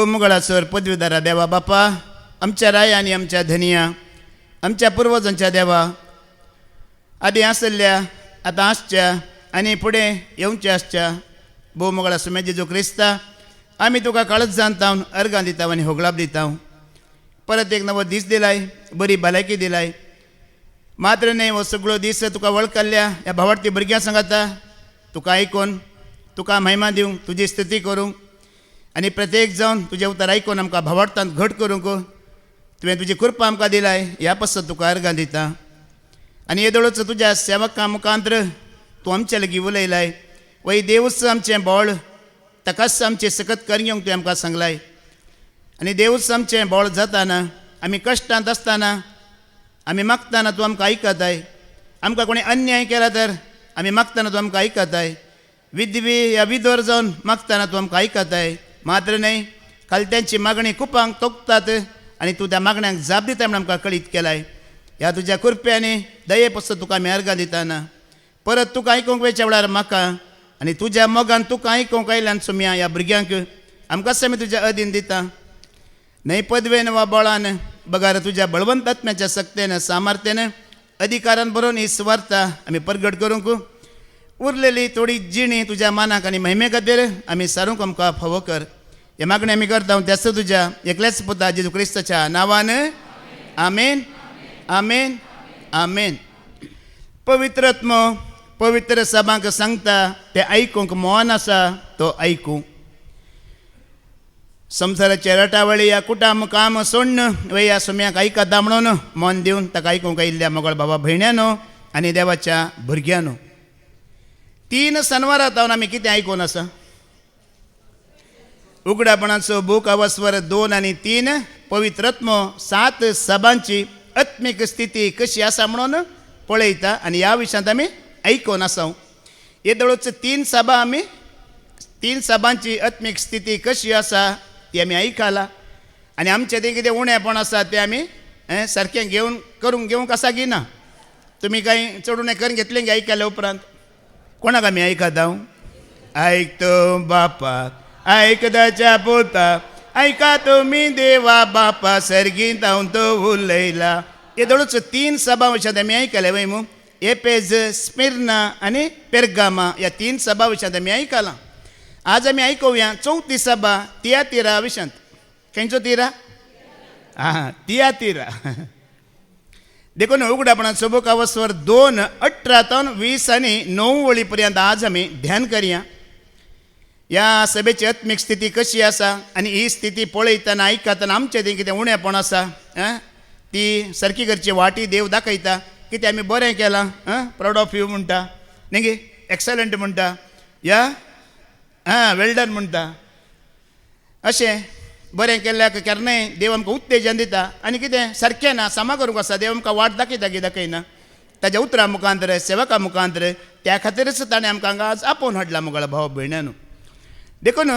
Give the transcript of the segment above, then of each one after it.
भौमुगळासर पदवीधरा देवा बापा, आमच्या राया आणि आमच्या धनिया, आमच्या पूर्वजांच्या देवा, आधी आसल्या आता आसच्या आणि पुढे येवच्या आसच्या भौमुगळा सुमे जेजू क्रिस्ता, आम्ही तुका काळच जाणता अर्गां दिता आणि होगलाब दिता. परत एक नवो दीस दिलाय, बरी भलायकी दिलाय. मात्र नाही हो सगळो दीस तुका वळखल्या ह्या भावार्थी भुरग्यां सांगाता तुका आयकून तुका महिमा दिवंक, तुजी स्तुती करूंक आणि प्रत्येक जावन तुजें उतर आयकून आमकां भावार्थांत घट करूंक तुवें तुजी कृपा आमकां दिलाय. ह्या पासत तुका अर्गां दिता. आनी येदोळच तुज्या सेवकां मुखांत्र तूं आमचे लागीं उलयलाय. वय देवूच आमचें बोळ, ताकाच आमचें सकत कर घेवंक तुवें आमकां सांगलाय. आनी देवूच आमचें बोळ जाताना, आमी कश्टांत आसतना, आमी मागतना तूं आमकां आयकताय. आमकां कोणी अन्याय केला तर आमी मागतना तूं आमकां आयकताय. विधवी ह्या विधवर जावन मागतना तूं आमकां आयकताय. मात्र न्हय, खालत्यांची मागणी कुपांक तोखतात आनी तूं त्या मागण्यांक जाप दिता म्हण आमकां कळीत केलाय. ह्या तुज्या कृपेनी दये पासत तुका आमी अर्गां दिताना परत तुका आयकूंक वेच्या वेळार म्हाका आनी तुज्या मोगान तुका आयकूंक आयल्यान सुम्या ह्या भुरग्यांक आमकांच आमी तुज्या अधीन दिता. न्हय पदवेन वा बळान, बगार तुज्या बळवंत आत्म्याच्या सक्तेन, सामर्थ्यान, अधिकारान बरोवन ही सुवार्ता आमी परगट करूंक उरलेली थोडी जिणी तुज्या मानाक आनी महिमे खातीर आमी सारूंक आमकां फावो कर. हे मागणी आमी करता त्याच तुज्या एकल्याच पुता जेजू क्रिस्ताच्या नांवान. आमेन, आमेन, आमेन. पवित्रत्म पवित्र सभांक सांगता ते आयकूंक मोहन आसा तो आयकूं. संवसाराचे रटावळी या कुटाम काम सोडणं व या सुम्याक आयकता म्हणून मन दिवन ताका आयकूंक आयिल्ल्या मोगळ बाबा भयण्यानो आनी देवाच्या भुरग्यांनो, 3 शनवारां जावन आमी कितें आयकून आसा? उगडापणाचो बूक अवस्वर 2 आनी 3 पवित्रत्म 7 सभांची आत्मीक स्थिती कशी आसा म्हणून पळयता आनी ह्या विशयांत आमी आयकून आसा. येदोळच 3 सभा आमी 3 सभांची आत्मीक स्थिती कशी आसा ती आमी आयकला आनी आमचें तें कितें उणेंपण आसा तें आमी सारकें घेवंक आसा की ना? तुमी कांय चड उणें करून घेतलें की आयकल्या उपरांत? कोणाक आमी आयकता? आयकतो बापाक, आयकताच्या पोता, आयका तुमी देवा बापा, सर्गींत हांव तो उलयला. येदोळच 3 सभा विशयांत आमी आयकले वय मू. एपेज, स्मिर्ना आनी पेर्गामा ह्या 3 सभा विशयांत आमी आयकलां. आज आमी आयकुया 4थी सभा तियातीरा विशयांत. खंयचो तिरा? तियातीरा. देखून उगडापणाचो बूक अवस्वर 2 18 ते 20 आनी 9 वळी पर्यंत आज आमी ध्यान करया. ह्या सभेची आत्मीक स्थिती कशी आसा आनी ही स्थिती पळयतना आयकतना आमचें तें कितें उणेंपण आसा ती सारकी करची वाटी देव दाखयता. कितें आमी बरें केलां, प्राउड ऑफ यू म्हणटा, न्ही एक्सलंट म्हणटा, या वेल डन म्हणटा. अशें बरें केल्ल्याक केन्नाय देव आमकां उत्तेजन दिता. आनी कितें सारकें ना सामा करूंक आसा देव आमकां वाट दाखयता की दाखयना ताज्या उतरां मुखांतर, सेवकां मुखांतर. त्या खातीरच ताणें आमकां हांगा आज आपोवन हाडला मुगळा भाव भयण्यानो. देखून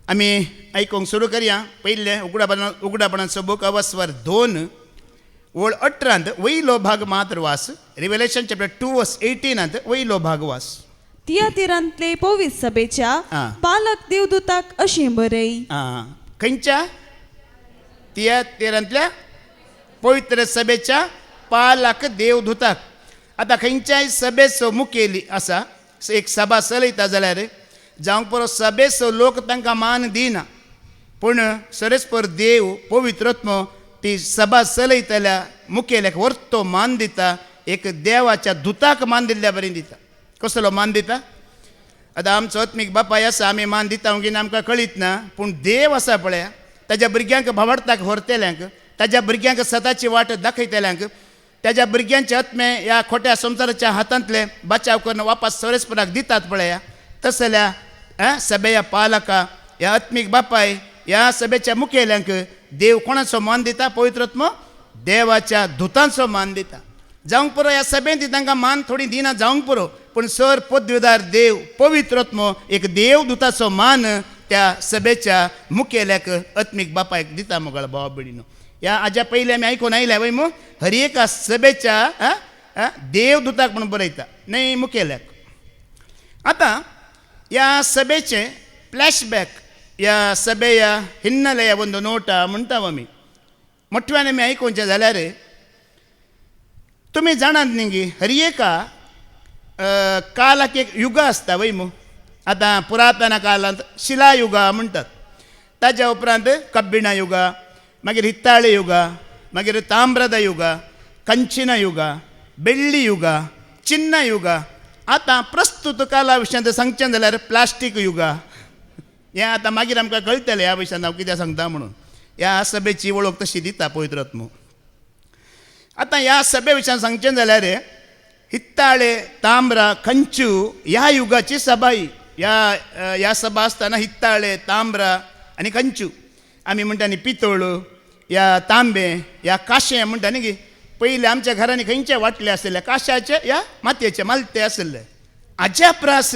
आमी आयकूंक सुरू करया. पयलें उगडापणाचो बूक अवस्वर 2 वळ 18 वयलो भाग मात्र वास. रिव्हेलेशन चॅप्टर 2 वर्स 18 वयलो भाग वास. तियातीरांतले पवित्र सभेच्या पालक देवदूताक अशें बरय. खंयच्या? तियातीरांतल्या पवित्र सभेच्या पालक देवदूताक. आतां खंयच्याय सभेचो मुखेली आसा, एक सभा चलयता जाल्यार जावंक परो सभेचो लोक तांकां मान दिना, पूण सरस्पर देव पवित्रत्म ती सभा चलयतल्या मुखेल्याक वर्तो मान दिता. एक देवाच्या दुताक मान दिल्ल्या बरें दिता. कसलो मान दिता? आतां आमचो आत्मीक बापाय आसा, आमी मान दिता की ना आमकां कळीत ना, पूण देव आसा पळय ताज्या भुरग्यांक भावार्थाक व्हरतल्यांक, ताज्या भुरग्यांक सताची वाट दाखयतल्यांक, ताज्या भुरग्यांचे आत्मे ह्या खोट्या संवसाराच्या हातांतले बचाव करून वापस सरस्पराक दितात पळय. तसल्या सभेच्या पालका, ह्या आत्मीक बापाय, ह्या सभेच्या मुखेल्यांक देव कोणाचो मान दिता? पवित्रत्म देवाच्या दुतांचो मान दिता. जावंक पुरो ह्या सभेंत तांकां मान थोडी दिना जावंक पुरो, पूण सर पदवीदार देव पवित्रत्म एक देवदूताचो मान त्या सभेच्या मुखेल्याक आत्मीक बापायक दिता मुगळ भाव भयणीनो. ह्या हाज्या पयलीं आमी आयकून आयल्या वय मू. हर एका सभेच्या देवदूताक म्हणून बरयता, न्हय मुखेल्याक. आतां ह्या सभेचे फ्लॅशबॅक या ಸಭೆಯ ಹಿನ್ನೆಲೆಯ ಒಂದು ನೋಟ म्हणटाव मोठ्याने मी ऐकूनचे जाल्यार तुम्ही जाणात न्ही हर एका कालाक एक युग आसता वय मू आतां पुरातन काळांत शिलायुगा म्हणटात ताच्या उपरांत कब्बिणा युगा मागीर हित्ताळे युगा मागीर ताम्ರದ युगा कंचिನ युगा ಬೆಳ್ಳಿ युगा चिन्न युगा आतां प्रस्तुत काला विशयांत सांगचें जाल्यार प्लास्टीक युगा हें आतां मागीर आमकां कळटलें ह्या विशयान हांव कितें सांगता म्हणून ह्या सभेची वळख तशी दिता पवित्र आत्मो आतां ह्या सभे विशयान सांगचें जाल्यार हित्ताळे ताम्रा कंचू ह्या युगाची सभा ही ह्या सभा आसतना हित्ताळे ताम्रा आनी कंचू आमी म्हणटा न्ही पितळ या तांबे या काशे म्हणटा न्ही गी पयलीं आमच्या घरांनी खंयचे वाटले आसले काशाचे या मातयेचे मालते आसले हाच्या प्रास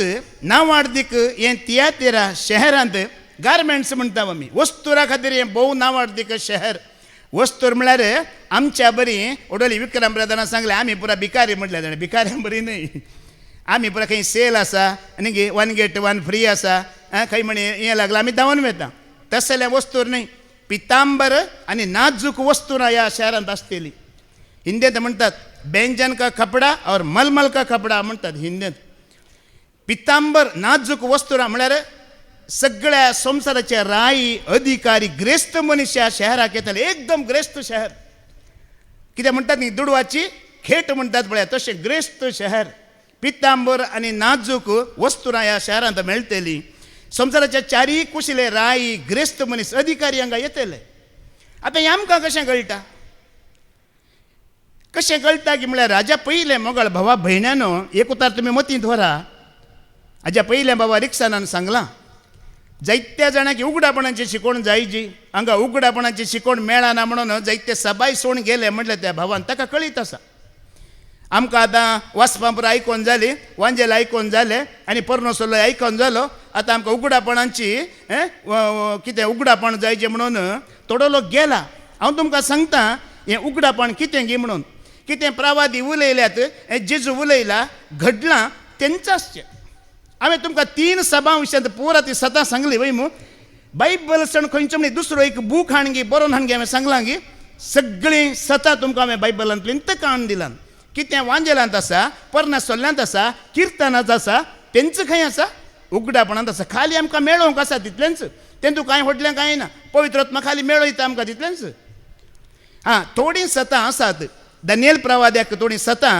नांवार्दीक हें तियातिरा शहरांत गार्मेंट्स म्हणटा आमी वस्तुरा खातीर हें भोव नांवार्दीक शहर वस्तूर म्हळ्यार आमच्या बरी ओडोली विक्रम ब्रदरान सांगलें आमी पुरा भिकारी म्हटलें जाणा भिकाऱ्यां बरी न्हय आमी पुरा खंय सेल आसा आनी गे 1 get 1 फ्री आसा खंय म्हणे हें लागलां आमी धांवन वता तसले वस्तूर न्हय पितांबर आनी नाजूक वस्तूरा ह्या शहरांत आसतली हिंदीत म्हणटात बेंजन का कपडा और मलमल का कपडा म्हणटात हिंदीत पितांबर नाजूक वस्तूरा म्हळ्यार सगळ्या संवसाराचे राई अधिकारी ग्रेस्त मनीस ह्या शहराक येताले एकदम ग्रेस्त शहर कितें म्हणटात न्ही दुडवाची खेट म्हणटात पळय तशें ग्रेस्त शहर पितांबर आनी नाजूक वस्तूरा ह्या शहरांत मेळटली संवसाराच्या चारी कुशिले राई ग्रेस्त मनीस अधिकारी हांगा येतले आतां हें आमकां कशें कळटा कशें कळटा की म्हळ्यार हाज्या पयले मोगाळ भावा भयण्यानो एक उतार तुमी मतींत व्हरा हाज्या पयले बाबा रिक्सानान सांगलां जायत्या जाणांक उगडापणाची शिकोवण जायची हांगा उगडापणाची शिकोवण मेळना म्हणून जायते सबाय सोड गेले म्हटलें त्या भावान ताका कळीत आसा आमकां आतां वाचपां पुरो आयकोन जाली वांजेल आयकोन जालें आनी पर्नोसोलो आयकोन जालो आतां आमकां उगडापणाची कितें उगडापण जायचें म्हणून थोडो लोक गेला हांव तुमकां सांगता हें उगडापण कितें गी म्हणून कितें प्रवादी उलयल्यात जेजू उलयला घडलां तेंच आसचें हांवें तुमकां 3 सभा विशयांत पुरा ती सदां सांगली वय मू बायबल सण खंयचो म्हणजे दुसरो एक बूक हाण गी बरोवन हाण गी हांवें सांगलां गी सगळीं सतां तुमकां हांवें बायबलांतलीं काण दिलां कितें वांजेलांत आसा पर्नासोल्ल्यांत आसा किर्तनांत आसा तेंच खंय आसा उगडापणांत आसा खाली आमकां मेळोवंक आसा तितलेंच तेंतू कांय व्हडलें कांय ना पवित्र आत्मा खाली मेळयता आमकां तितलेंच हां थोडीं सतां आसात दानियेल प्रवाद्याक थोडीं सतां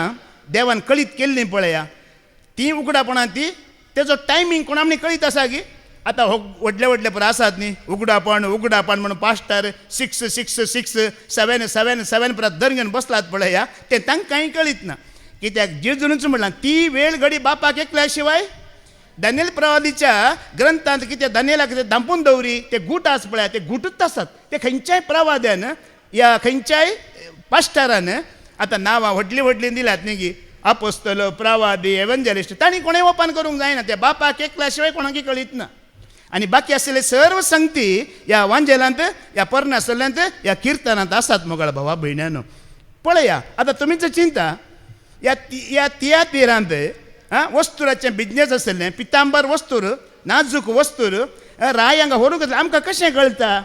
देवान कळीत केल्लीं पळया ती उगडापणां ती तेजो टायमींग कोण आमणी कळीत आसा गी आतां व्हडले व्हडले पळय आसात न्ही उगडापण म्हणून पास्टर 666 777 परत दर घेवन बसलात पळया तें तांकां कांय कळीत ना कित्याक जेजूनच म्हणलां ती वेळ घडी बापाक एकल्या शिवाय दानियेल प्रवादीच्या ग्रंथांत कितें दानियेलाक कितें धांपून दवरी ते गूट आसा पळय ते गुटूच आसात ते खंयच्याय प्रवाद्यान या खंयच्याय पास्टरान आतां नांवां व्हडलीं व्हडलीं दिल्यात न्ही गी अपोस्तल प्रवादी एवंजलिस्ट तांणी कोणें ओपन करूंक जायना त्या बापाक एकल्या शिवाय कोणाक कळीत ना आनी बाकी आसले सर्व संगती ह्या वांजेलांत ह्या पर्नासोल्ल्यांत ह्या किर्तनांत आसात मोगाळ भावा भयण्यानो पळया आतां तुमीच चिंता ह्या तियातिरांत वस्तुराचें बिजनेस आसलें पितांबर वस्तूर नाजूक वस्तूर राय हांगा व्हरूंक आमकां कशें कळटा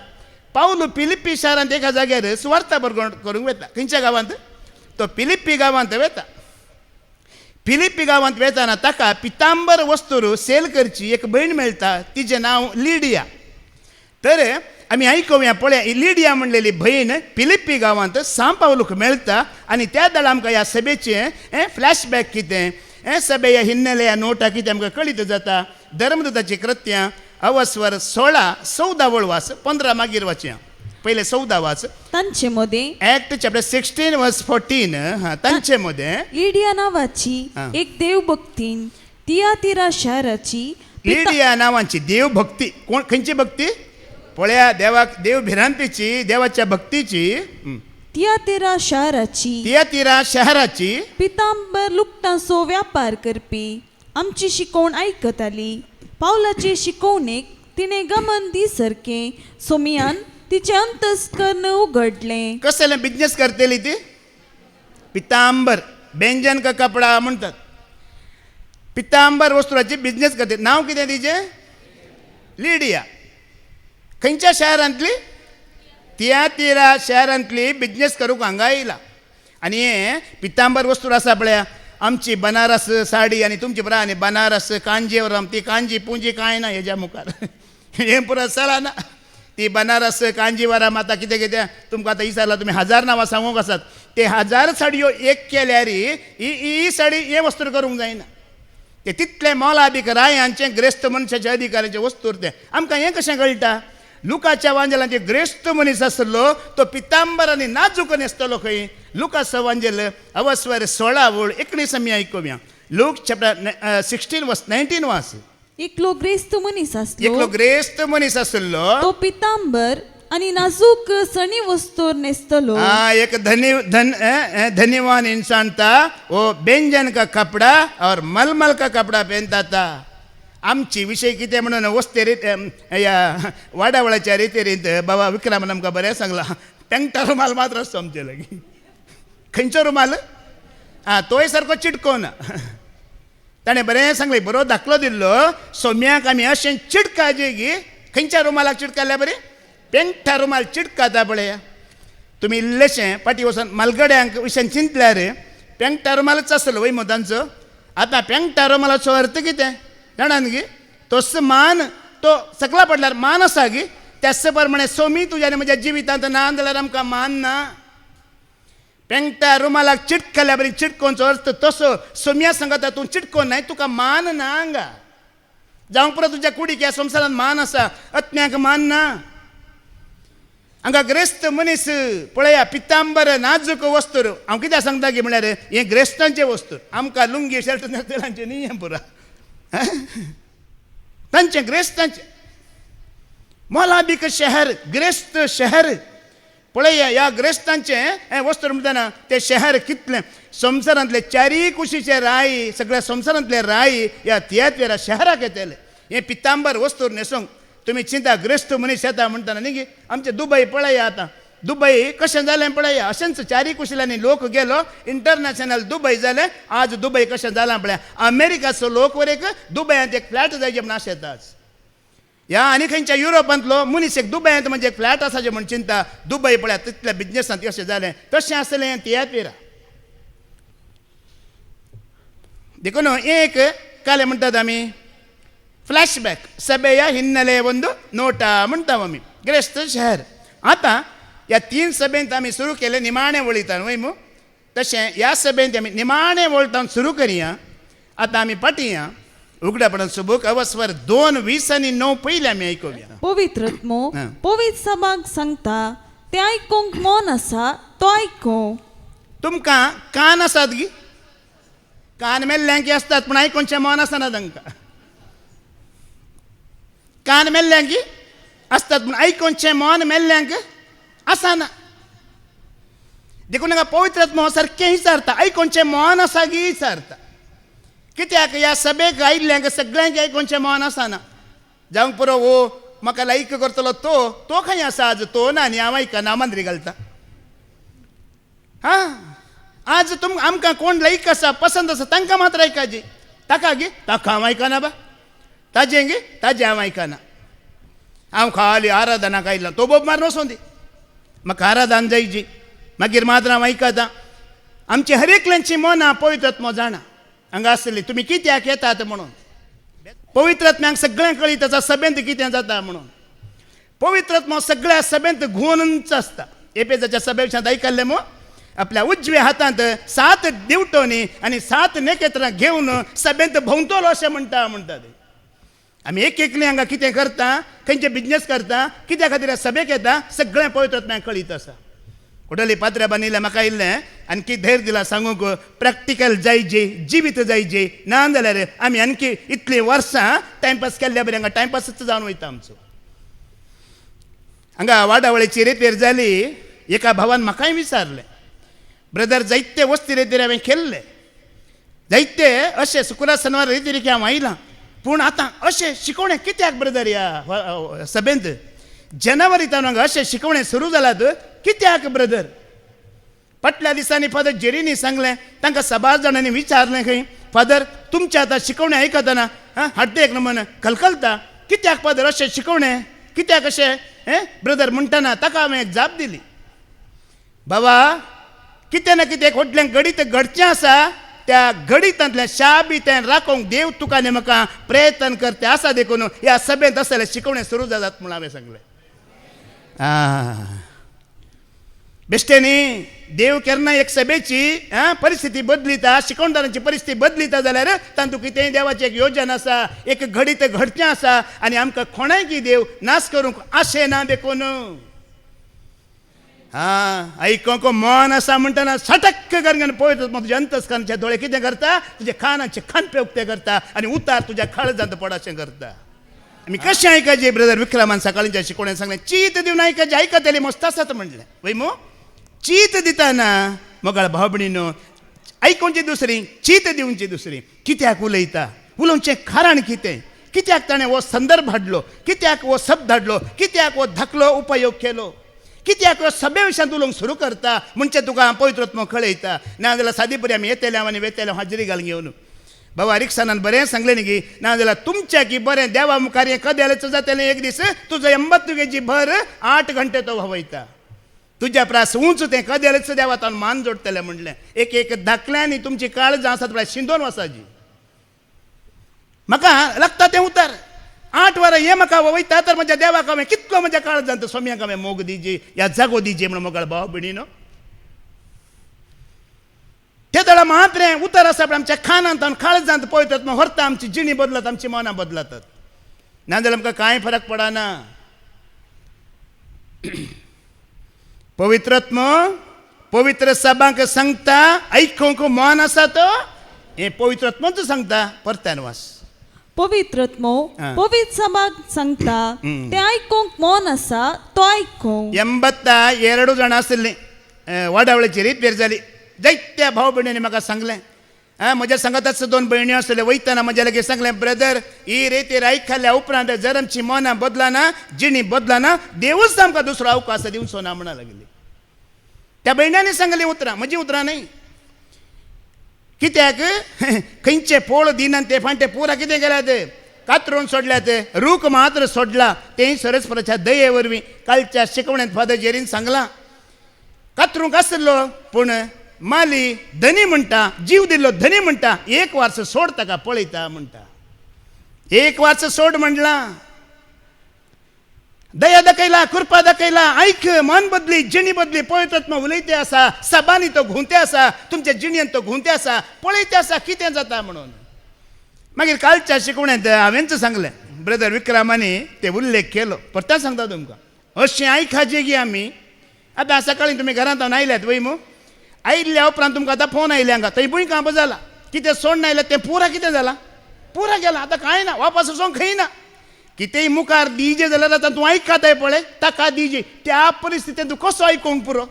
पावलो पिलिप्पी शारांत एका जाग्यार सुवार्ता करूंक वता खंयच्या गांवांत तो पिलिप्पी गांवांत वता फिलिप्पी गांवांत वेताना ताका पितांबर वस्तूर सेल करची एक भयण मेळटा तिचें नांव लिडिया तर आमी आयकुया पळया ही लिडिया म्हणलेली भयण फिलिप्पी गांवांत सांव पावलूक मेळटा आनी त्या दळा आमकां ह्या सभेचें फ्लॅशबॅक कितें सभे ह्या हिन्नेले ह्या नोटा कितें आमकां कळीत जाता धर्मदूताची कृत्यां अवस्वर 16 वास 15 मागीर वाचया पहिले 14 वाच तांचे मध्ये ऍक्ट चॅप्टर 16 वर्स 14 तांचे मध्ये लिडिया नावाची एक देवभक्तीन तियातिरा शहराची लिडिया नावाची देवभक्ती कोण खंयची भक्ती पळया देवाक देव भिरांतीची देवाच्या भक्तीची तियातिरा शहराची पितांबर लुगटांचो व्यापार करपी आमची शिकोवण आयकताली पावलाचे शिकोवणेक तिने गमन दिसरके सोमियान तिचे अंतस्करण उघडले कसले बिझनेस करतली ती पितांबर बेंजन का कपडा म्हणतात पितांबर वस्तूराची बिझनेस करते नाव कितें तिचे लिडिया खंयच्या शहरांतली तियातीरा शहरांतली बिझनेस करूंक हांगा येयला आनी हे पितांबर वस्तूर आसा पळया आमची बनारस साडी आनी तुमची बरा आनी बनारस कांजीवरम ती कांजी पुंजी कांय ना हेज्या मुखार हे पुरो चलना ती बनारस कांजीवरम आतां कितें कितें तुमकां आतां विचारला तुमी 1000 नांवां सांगूंक आसात ते 1000 साडयो एक केल्यार ही साडी हे वस्तूर करूंक जायना ते तितले मोलादीक रायांचे ग्रेस्त मनशाच्या अधिकाराचे वस्तूर ते आमकां हें कशें कळटा लुकाच्या वांजेलान ते ग्रेस्त मनीस आसलो तो पितांबर आनी नाजूक न्हेसतलो खंय लुकाचो वांजेल अवस्वर 16 वळ 19 आमी आयकुया लूक चॅप्टर 16 वर्स 19 वास एकलो ग्रेस्त मनीस एकलो आसलो ग्रेस्त मनीस आसलो तो पितांबर आणि नाजूक सणी वस्तूर नेस्तलो एक धनीवान इंसान था वो व्यंजन का कपड़ा और मलमल का कपड़ा पहनता था आमची विषय कितें म्हणून वस्ते रीत या वाडावळाच्या रितीरीत बाबा विक्रमान आमकां बरें सांगला पेंगटा रुमाल मात्र आसता आमचे लागीं खंयचो रुमाल तोय सारको चिटको ना ताणें बरें सांगलें बरो दाखलो दिल्लो सोम्याक आमी अशें चिटकाजे गी खंयच्या रुमालाक चिटकाल्या बरें पेंगटा रुमाल चिटकाता पळया तुमी इल्लेशें फाटीं वचून मालगड्यांक विशयान चिंतल्यार पेंगटा रुमालच आसलो वय तांचो आतां पेंगटा रुमालाचो अर्थ कितें जाणान गी तोच मान तो सकला पडल्यार मान आसा गी त्याच प्रमाणे सोमी तुज्या आनी म्हज्या जिवितांत ना जाल्यार आमकां मान ना पेंगटा रुमालाक चिटकल्या बरी चिटकोवचो अर्थ तसो सोम्या सांगता तूं चिटकोवन नाय तुका मान ना हांगा जावंक पुरो तुज्या कुडीक ह्या संवसारांत मान आसा अत्न्याक मान ना हांगा ग्रेस्त मनीस पळया पितांबर नाजूक वस्तूर हांव कित्याक सांगता की म्हळ्यार हे ग्रेस्तांचे वस्तूर आमकां लुंगी शर्ट न्हेसतलांचे न्ही हें पुरा तांचे ग्रेस्तांचे मोलादीक शहर ग्रेस्त शहर पळया ह्या ग्रेस्तांचे हें वस्तूर म्हणटना ते शहर कितलें संवसारांतले चारी कुशीचे राय सगळ्या संवसारांतले राय ह्या तियातीरा शहराक येतले हें पितांबर वस्तूर न्हेसोंक तुमी चिंता ग्रेस्त मनीस येता म्हणटना न्ही आमचे दुबय पळया आतां दुबय कशें जालें पळया अशेंच चारी कुशलांनी लोक गेलो इंटरनॅशनल दुबय जालें आज दुबय कशें जालां पळया अमेरिकाचो लोक वरेक दुबयांत एक फ्लॅट जायचे म्हण आशेता आज ह्या आनी खंयच्या युरोपांतलो मनीस एक दुबयांत म्हणजे एक फ्लॅट आसाचे म्हण चिंता दुबय पळया तितल्या बिझनेसांत कशें जालें तशें आसलें हें तियातीरा देखून एक काले म्हणटात आमी फ्लॅशबॅक सभेಯ ಹಿನ್ನೆಲೆ ಒಂದು ನೋಟ म्हणटाव आमी ग्रेस्त शहर आतां ह्या 3 सभेंत आमी सुरू केले निमाणे वळितान वय मू तशें ह्या सभेंत आमी निमाणे वळटान सुरू करुया आतां आमी पाटया उगडापणाचो बूक अवस्वर 2:20-9 पयलीं आमी आयकुया पवित्रत्मो हां. पवित्र सभाक सांगता ते आयकोंक मौन आसा तो आयको तुमकां कान आसात गी कान मेल्ल्यांकी आसतात पूण आयकोनचें मौन आसना तांकां कान मेल्ल्यांकी आसतात पूण आयकोनचें मौन मेल्ल्यांक आसना देखून हांगा पवित्रत्मो सारकें विचारता आयकोनचें मौन आसा गी विचारता कित्याक ह्या सभेक आयिल्ल्यांक सगळ्यांक आयकोनचें मौन आसना जावंक पुरो वो म्हाका लायक करतलो तो खंय आसा आज तो ना आनी हांव आयकना मांद्री घालता आज आमकां कोण लायक आसा पसंद आसा तांकां मात्र आयकाजी ताका गी ताका हांव आयकना बा ताजें गे ताजें हांव आयकना हांव खाली आराधनाक आयला तो बोब मारून वचों दी म्हाका आराधना जाय जी मागीर मात्र हांव आयकता आमची हर एकल्यांची मनां पवित्रत्मो जाणा हांगा आसली तुमी कित्याक येतात म्हणून पवित्रत्म्यांक सगळें कळीत आसा सभेंत कितें जाता म्हणून पवित्रत्मो सगळ्या सभेंत घुंवूनच आसता एपेजाच्या सभे विशयांत आयकल्लें मो आपल्या उजव्या हातांत 7 दिवटोनी आनी 7 नेकेत्रां घेवन सभेंत भोंवतलो अशें म्हणटात आमी एक एकलीं हांगा कितें करता खंयचे बिझनेस करता कित्या खातीर सभेक येता सगळें पवित्रत्म्यांक कळीत आसा उडली पात्र बांदिल्लें म्हाका इल्लें आणकी धैर्य दिला सांगूंक प्रॅक्टिकल जायजे जिवीत जायजे ना जाल्यार आमी आणकी इतलीं वर्सां टायमपास केल्ल्या बरें हांगा टायमपासच जावन वयता आमचो हांगा वाडावळेची रेतेर जाली एका भावान म्हाकाय विचारलें ब्रदर जायते वस्ती रेतीर हांवें केल्ले जायते अशें शुक्रार शेनवार रेतीर हांव आयलां पूण आतां अशें शिकवणें कित्याक ब्रदर ह्या सभेंत जानेवारींतल्यान हांगा अशें शिकवणें सुरू जालात कित्याक ब्रदर फाटल्या दिसांनी फादर जेरीनी सांगलें तांकां 7 जाणांनी विचारलें खंय फादर तुमच्या आतां शिकवणें आयकतना हाड्डे एक नमन कलकलता कित्याक फादर अशें शिकवणें कित्याक अशें ब्रदर म्हणटाना ताका हांवें एक जाप दिली, बाबा कितें ना कितें खोटल्यान घडीत घडचें आसा, त्या घडितांतल्या शाबित्यान राखोंक देव तुका आनी म्हाका प्रयत्न करते आसा देखून ह्या सभेंत आसलें शिकवणें सुरू जातात म्हणून हांवें सांगलें. बेश्टे न्ही, देव केन्ना एक सभेची परिस्थिती बदलिता, शिकवणदारांची परिस्थिती बदलिता जाल्यार तातूंत कितेंय देवाची एक योजना आसा, एक घडीत घडचें आसा आनी आमकां कोणाय की देव नाश करूंक आशेना देखून. आयकोंक मन आसा म्हणटना सटक्क करगन पळयत तुज्या अंतस्करणाचे दोळे कितें करता, तुज्या कानाचे खांपे उक्ते करता आनी उतार तुज्या काळजांत पडाशें करता. आमी कशें आयकाचें? ब्रदर विक्रमान सकाळींच्या शिकवण्यान सांगलें, चीत दिवन आयकाचें, आयकतले मस्त आसात म्हणलें. वय मो चीत दिताना मोगाळ भाव भयणीनो, आयकोवची दुसरी, चीत दिवची दुसरी. कित्याक उलयता, उलोवचें कारण कितें, कित्याक ताणें हो संदर्भ हाडलो, कित्याक हो शब्द हाडलो, कित्याक हो धाकलो उपयोग केलो, कित्याक सभे विशयांत उलोवंक सुरू करता म्हणजे तुका पवित्र आत्मा कळयता. नाजाल्यार सादी बरी आमी येतले आनी वेतले हाजिरी घालून घेवन. बाबा रिक्सानान बरें सांगलें न्ही की नाजाल्यार तुमच्या की बरें देवा मुखार हें कदेलाचो जातलें एक दीस तुजो 80 भर 8 घंटे तो वयता. तुज्या प्रास उंच तें कदेलाचो देवात मान जोडटलें म्हणलें. एक धाकल्यांनी तुमची काळजां आसात पळय शिंदोन वसाची. म्हाका लागता तें उतर 8 वरां हें म्हाका वयता तर म्हज्या देवाक हांवें कितलो म्हज्या काळजांत सोम्याक हांवें मोग दिजे, ह्या जागो दिजे म्हणून मोगाळ भाव भयणीनो. ते दळा मात्रें उतर आसा पळय आमच्या खानांत आनी काळजांत पळयतात मग व्हरता आमची जिणी बदलतात, आमची मनां बदलतात. नाजाल्यार आमकां कांय फरक पडना. पवित्रत्म पवित्र सभांक सांगता, आयकोंक मन आसा तो हें पवित्रत्मच सांगता परत्यान वास. पवित्रत्मो पवित्र सभाक सांगता, ते आयकोंक मन आसा तो आयकोंक. 82 जाणां आसलीं वाडावळेची रीत बेर जाली. जायत्या भाव भयणींनी म्हाका सांगलें, म्हज्या सांगाताच 2 भयण्यो आसल्यो, वयताना म्हज्या लागीं सांगलें, ब्रदर ही रेतीर आयकल्या उपरांत जर आमची मनां बदलाना, जिणी बदलाना, देवूच आमकां दुसरो अवकाश दिवचो ना म्हणा लागली. त्या भयण्यांनी सांगलीं उतरां, म्हजीं उतरां न्ही. कित्याक खंयचे पोळ दिनान ते फांटे पुरा कितें केल्यात, कातरून सोडल्यात, रूख मात्र सोडला. तेंय सरस्वराच्या दये वरवीं कालच्या शिकवण्यात फादर जेरीन सांगलां, कातरूंक आसलो पूण माली धनी म्हणटा, जीव दिल्लो धनी म्हणटा, 1 वर्स सोड ताका पळयता म्हणटा. 1 वर्स सोड म्हणला. दया दाखयला, कृपा दाखयला, ऐक, मन बदली, जिणी बदली, पळयतात मग उलयते आसा, सभांनी तो घुंवते आसा, तुमच्या जिणयेन तो घुंवते आसा, पळयते आसा कितें जाता म्हणून. मागीर कालच्या शिकवण्यात हांवेंच सांगलें, ब्रदर विक्रमानी ते उल्लेख केलो, परत सांगता तुमकां. अशें आयकाचें की आमी आतां सकाळीं तुमी घरांत आयल्यात वय मू, आयिल्ल्या उपरांत तुमकां आतां फोन आयले हांगा, थंय बुंय कांब जाला, कितें सोडून आयलें तें पुरा कितें जालां, पुरा गेलां. आतां कांय ना, वापस वचोंक खंय ना. कितेंय मुखार दिजे जाल्यार आतां तूं आयकताय पळय, ताका दिजे. त्या परिस्थितींत तूं कसो आयकोंक पुरो,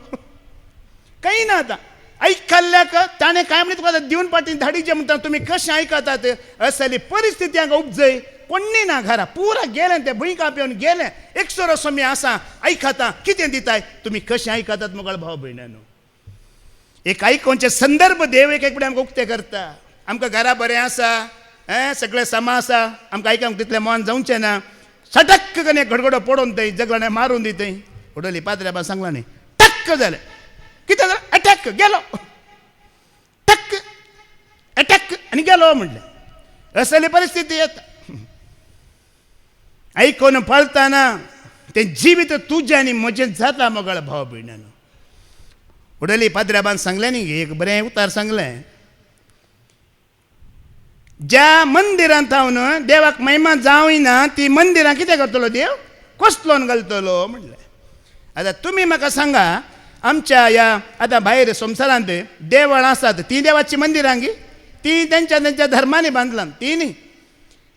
काही ना. आतां आयकल्ल्याक ताणें काय म्हणटा तुका दिवन पाटीन धाडीचे म्हणटा, तुमी कशें आयकतात असली परिस्थिती हांगा उपजय. कोणी ना घरा, पुरा गेलें तें भुंय कांपेवन गेलें. एकसोरो सोमी आसा, आयकता, कितें दिताय, तुमी कशें आयकतात मोगाळ भाव भयणानो. एक आयकोवचे संदर्भ देव एक फुडें आमकां उक्ते करता. आमकां घरा बरें आसा, सगळें समा आसा, आमकां आयकूंक तितलें मन जावचें ना. सटक्क करून घडघडो पडोवन थंय जगणे मारून दी थंय उडली पात्र्या बा सांगला न्ही, टक्क जालें. कितें जालें, अटॅक गेलो, टक्क अटॅक आनी गेलो म्हणलें. असली परिस्थिती येता. आयकोन पळताना तें जिवीत तुजें आनी म्हजें जाता मोगाळ भाव भयणानो. उडली पाद्र्याबान सांगलें न्ही, एक बरें उतार सांगलें, ज्या मंदिरांत हांव देवाक महिमा जावंयना ती मंदिरां कितें करतलो देव, कसलोन घालतलो म्हणलें. आतां तुमी म्हाका सांगा, आमच्या ह्या आतां भायर संवसारांत देवळां आसात, ती देवाची मंदिरां गी, ती तेंच्या धर्मानी बांदलां, ती न्ही.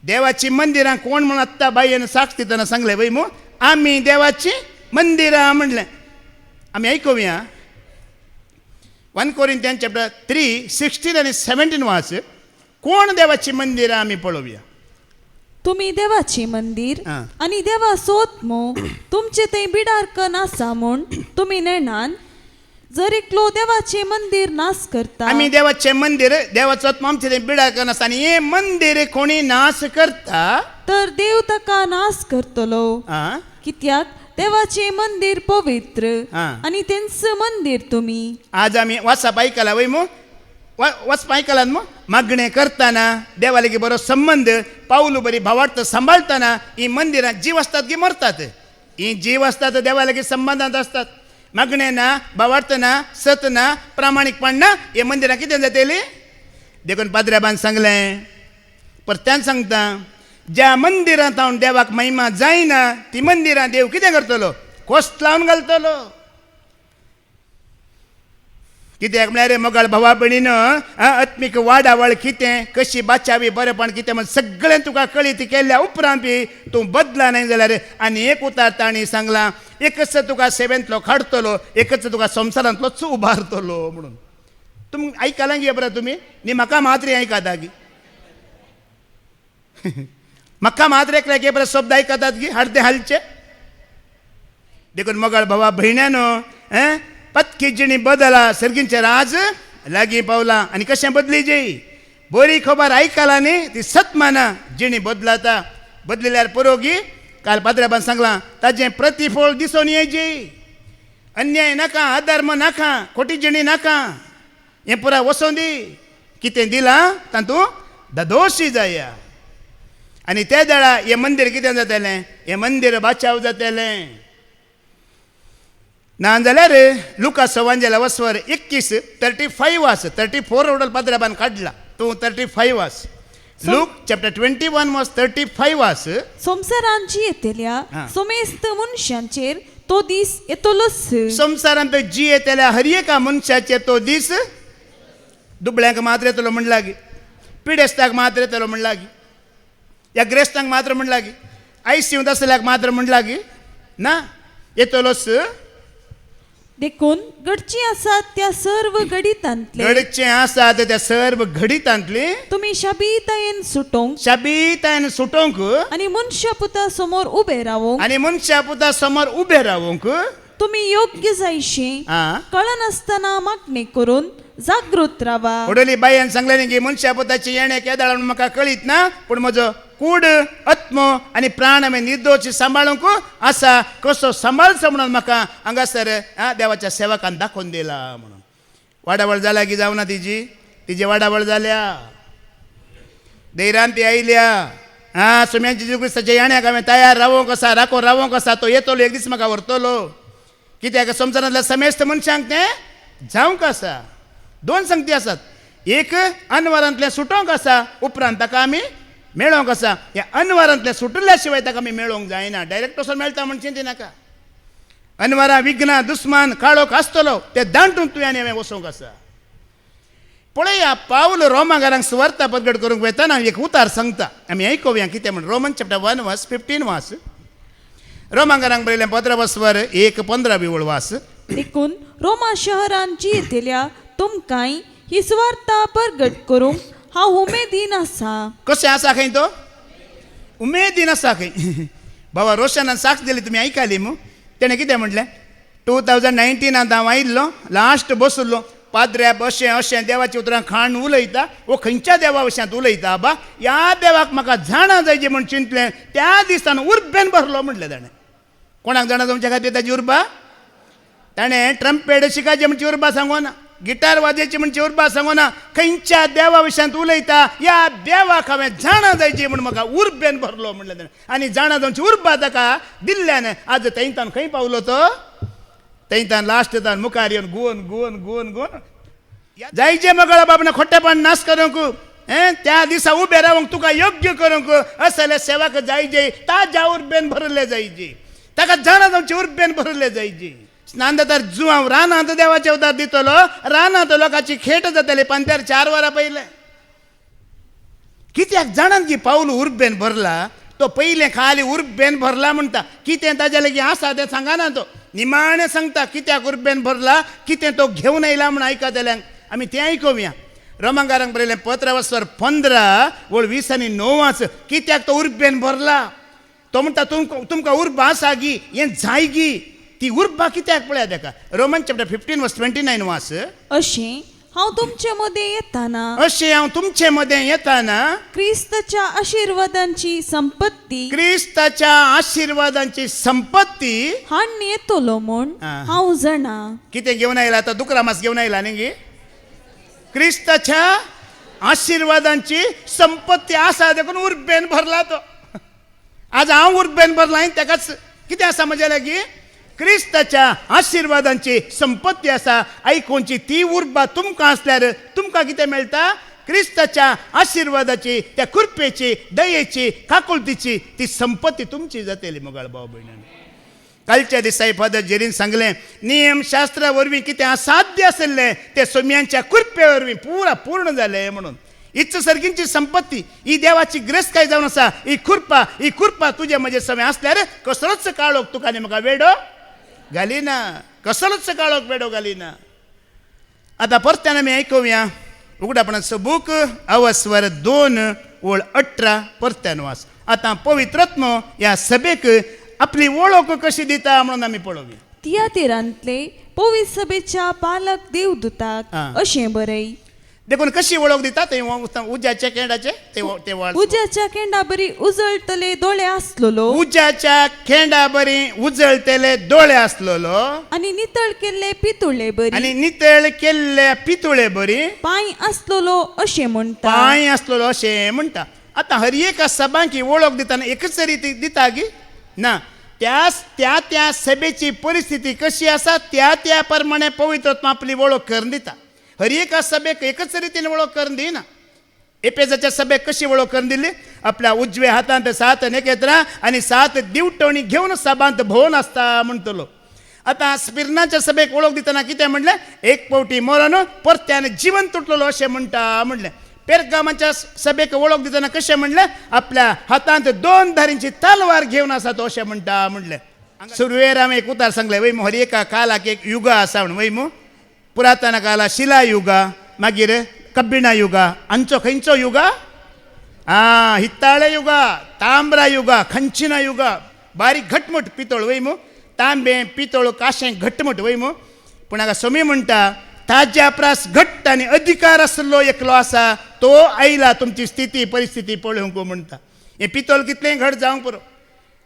देवाची मंदिरां कोण म्हणून आत्ता बायेन साक्ष दितना सांगलें वय मू, आमी देवाची मंदिरां म्हणलें. आमी आयकुया 1 Corinthians chapter 3, 16 आणि 17 वाच. कोण देवाची मंदिरां आमी पळोवया. तुम्ही देवाची मंदिर आणि देवा सोत्मो तुमचे ते बिडारकन आसा म्हूण तुम्ही नेणान. जर एकलो देवाचे मंदिर नाश करता, आमी देवाचे मंदिर, देवाचो आत्मा आमचे ते बिडारकन आसा आनी हे मंदिर कोणी नाश करता तर देव ताका नाश करतलो. कित्याक देवाचे मंदिर पवित्र हा. आणि तेंचं मंदिर तुम्ही. आज आम्ही वाचप ऐकला वय मग वाचप ऐकलात मग मागणे करताना देवाला की बरो संबंध पाऊल बरी भावार्थ सांभाळताना ही मंदिरात जीव असतात की मरतात. ही जीव असतात देवाला की संबंधात असतात. मागणेना भावार्थना सतना प्रामाणिकपणा हे मंदिरात किती जाते देखून पाद्र्याबान सांगलें पर त्यान सांगता ज्या मंदिरांत हांव देवाक महिमा जायना ती मंदिरां देव कितें करतलो कोस्त लावन घालतलो. कित्याक म्हळ्यार रे मोगाळ भावा भयणीन आत्मीक वाडावळ कितें कशी बाचावी बरेपण कितें म्हण सगळें तुका कळीत केल्ल्या उपरांत बी तूं बदला न्हय जाल्यार आनी एक उतार ताणी सांगला एकच तुका सेवेंतलो काडटलो एकच तुका संवसारांतलोच उबारतलो म्हणून. तुम आयकलां गे बरं तुम्ही नी म्हाका मात्री आयकाता गी म्हाका मात्र एक बरं शब्द आयकतात गी हाडते हालचे देखून मोगाळ भावा भयण्यानो पत्की जिणी बदला सर्गींचे राज लागी पावला आनी कशें बदली जेई बरी खबर आयकला न्ही ती सत माना जिणी बदलाता बदलिल्यार परोगी काल पाद्र्याबान सांगलां ताजें प्रतिफळ दिसून येजे. अन्याय नाका अधर्म नाका खोटी जिणी नाका हें पुरा वसोवन दी कितें दिलां तातूंत ददोशी जाया. आनी त्या वेळा हें मंदीर कितें जातलें हें मंदीर बाचाव जातलें. ना जाल्यार लुका सवांजेला वस्वर 21:35 वास 34 रोडल पाद्र्याबान काडला तूं 35 वास. लूक चॅप्टर 21 वर्स 35 वास. संसारांची येतल्या सोमेस्त मनशांचेर तो दीस येतलोच. संसारांत जी येतल्या हर एका मनशाचेर तो दीस दुबळ्यांक मात्र येतलो म्हण लागी पिडेस्ताक मात्र येतलो म्हण लागी या ग्रेस्तांक मात्र म्हण लागी आयसीयूंत आसल्याक मात्र म्हण लागी ना येतलोच. देखून घडची आसात त्या सर्व घडितांतले घडचे आसात त्या सर्व घडितांतली तुम्ही शाबीतायेन सुटोंक शाबीतायेन सुटोंक आणि मनुष्यपुता समोर उभे रावोंक आनी मनशा पुता समोर उबे रावोंक तुम्ही योग्य जायशी कळन आसतना मागणी करून जागृत रावा. उडली बायन सांगलें की मनशा पुताची येणे केदाळ म्हाका कळीत ना पूण म्हजो कूड आत्म आनी प्राण हांवें निर्दोश सांबाळूंक आसा कसो सांबाळचो म्हणून म्हाका हांगासर देवाच्या सेवकान दाखोवन दिला म्हणून. वाडावळ जाल्या की जावना तिजी वाडावळ जाल्या धैर्यान ती आयल्या सुम्यांची जुगुस्ताच्या येण्याक हांवें तयार रावोंक आसा राखो रावोंक आसा तो येतलो एक दीस म्हाका व्हरतलो कित्याक संवसारांतल्या समेस्त मनशांक तें जावंक आसा. दोन संगती आसात एक अनवरांतले सुटोंक आसा उपरांत ताका आमी मेळोंक आसा. ह्या अनवरांतले सुटल्या शिवाय ताका आमी मेळोंक जायना डायरेक्ट वचून मेळटा म्हणचे ती नाका. अनवरां विघ्ना दुस्मान काळोख आसतलो ते दांटून तुवें आनी हांवें वचोंक आसा. पळया पावल रोमाकारांक सुवार्ता प्रगट करूंक वयताना एक उतार सांगता आमी आयकुया कितें म्हण. रोमन चॅप्टर 1 वर्स 15 वास. रोमाकारांक बरयलें 15 वर्सवर 1:15 वास. देखून रोमा शहरांची येतल्या तुमकांय ही सुवार्ता प्रगट करूंक हांव उमेदीन आसा. कशें आसा खंय तो उमेदीन आसा खंय. बाबा रोशनान साक्ष दिली तुमी आयकली मू तेणें कितें म्हटलें 2019 हांव आयिल्लो लास्ट बसलो पाद्र्याप अशें अशें देवाच्या उतरां खाण उलयता वो खंयच्या देवा विशयांत उलयता बा ह्या देवाक म्हाका जाणा जायचें म्हूण चिंतलें त्या दिसान उर्बेन भरलो म्हटलें ताणें. कोणाक जाणा तुमच्या खातीर ताची उर्बा ताणें ट्रम्पेट शिकायचें म्हणची उर्बा सांगोना गिटार वाजयची म्हणची उर्बा सांगोना खंयच्या देवा विशयांत उलयता ह्या देवाक हांवें जाणा जायची म्हूण म्हाका उर्बेन भरलो म्हटलें ताणें. आनी जाणा जावची उर्बा ताका दिल्ल्यान आज थंयतान खंय पावलो तो थंयतान लास्ट तान मुखार येवन गुवन जायचे मगळ बाबा खोटेपण नाश करूंक त्या दिसा उबे रावंक तुका योग्य करूंक असले सेवाक जायचे ताज्या उर्बेन भरले जायचे ताका जाणा जावची उर्बेन भरले जायचे. स्नान जाता जुवांव रानांत देवाचे उदार दितलो रानांत लोकांची खेट जातली पंत्यार 4 वरां पयले. कित्याक जाणान की पावल उर्बेन भरला तो पयलें खाली उर्बेन भरला म्हणटा कितें ताजे लागीं आसा तें सांगना तो निमाणें सांगता कित्याक उर्बेन भरला कितें तो घेवन येयला म्हूण आयकतल्यांक आमी तें आयकुया. रोमाकारांक बरयलें 15:15 वळ 20:9 कित्याक तो उर्बेन भरला तो म्हणटा तुमकां उर्बा आसा गी हें जाय गी ती उर्बा कित्याक पळया ताका. रोमन चॅप्टर 15 वर्स 29 वास. अशें हांव तुमचे मध्ये येताना अशें हांव तुमचे मदें येताना क्रिस्ताच्या आशीर्वादांची संपत्ती क्रिस्ताच्या आशीर्वादांची संपत्ती हाण येतलो म्हूण आं. हांव जाणा. कितें घेवन आयला आता दुकरामास घेवन आयला न्ही गे क्रिस्ताच्या आशीर्वादांची संपत्ती आसा देखून उर्बेन भरला तो आज हांव उर्बेन भरला आनी तेकाच कितें आसा म्हज्या लागीं क्रिस्ताच्या आशीर्वादांची संपत्ती आसा आयकोनची ती उर्बा तुमकां आसल्यार तुमकां कितें मेळटा क्रिस्ताच्या आशीर्वादाची त्या कृपेची दयेची काकुळतीची ती संपत्ती तुमची जातली मोगाळ भाव भयणांनी. कालच्या दिसा फादर जेरीन सांगलें नियमशास्त्रा वरवीं कितें असाध्य आसलें तें सोम्यांच्या कृपे वरवीं पूर्ण जालें म्हणून. इच्छ सर्गींची संपत्ती ही देवाची ग्रेस काय जावन आसा ही कृपा तुजे म्हजे समें आसल्यार कसलोच काळोख तुका आनी म्हाका वेडो घालिना कसलोच काळोख वेडो घालिना. आतां परत्यान आमी आयकुया उगडापणाचो बूक अवस्वर 2 ओळ 18 परत्यान वाच. आतां पवित्रत्म ह्या सभेक आपली वळख कशी दिता म्हणून आमी पळोवया. तियातीरांतले पवित्र सभेच्या पालक देवदूताक आं. अशें बरय. देखून कशी वळख दिता ते उज्याच्या केंडाचे ते वाच. उज्याच्या केंडा बरी उजळटले दोळे आसलोलो उज्याच्या खेंडा बरी उजळतेले दोळे आसलोलो आनी नितळ केल्ले पितुळे बरी आनी नितळ केल्ले पितुळे बरी पांय आसलोलो अशें म्हणटा. पांय आसलोलो अशें म्हणटा. आतां हर एक सभांकी वळख दिताना एकच रीती दिता गी ना त्या सभेची परिस्थिती कशी आसा त्या प्रमाणे पवित्रत्व आपली वळख करून दिता. हर एक सभेक एकच रितीन वळख करून दिना. एपेजाच्या सभेक कशी वळख करून दिली आपल्या उजव्या हातांत 7 नखेत्रां आनी 7 दिवटणी घेवन सभांत भोवन आसता म्हणटलो. आतां स्पिर्नाच्या सभेक वळख दितना कितें म्हणलें एक पावटी मरण परत्यान जीवन तुटलेलो अशें म्हणलें. पेरगामाच्या सभेक वळख दितना कशें म्हणलें आपल्या हातांत 2 धारींची तलवार घेवन आसा तो अशें म्हणलें. सुरवेर हांवें एक उतार सांगलें वय हर एका कालाक एक युग आसा म्हण वय पुरातन काला शिला युगा मागीर कब्बिणा युगा आमचो खंयचो युगा हित्ताळे युगा तांबरा युगा खंचिना युगा बारीक घटमूट पितळ वय तांबे पितळ काशें घटमूट वय पूण हाका सोमी म्हणटा ताज्या प्रास घट्ट आनी अधिकार आसलो एकलो आसा तो आयला तुमची स्थिती परिस्थिती पळोवंक म्हणटा. हें पितळ कितलें घट जावंक पुरो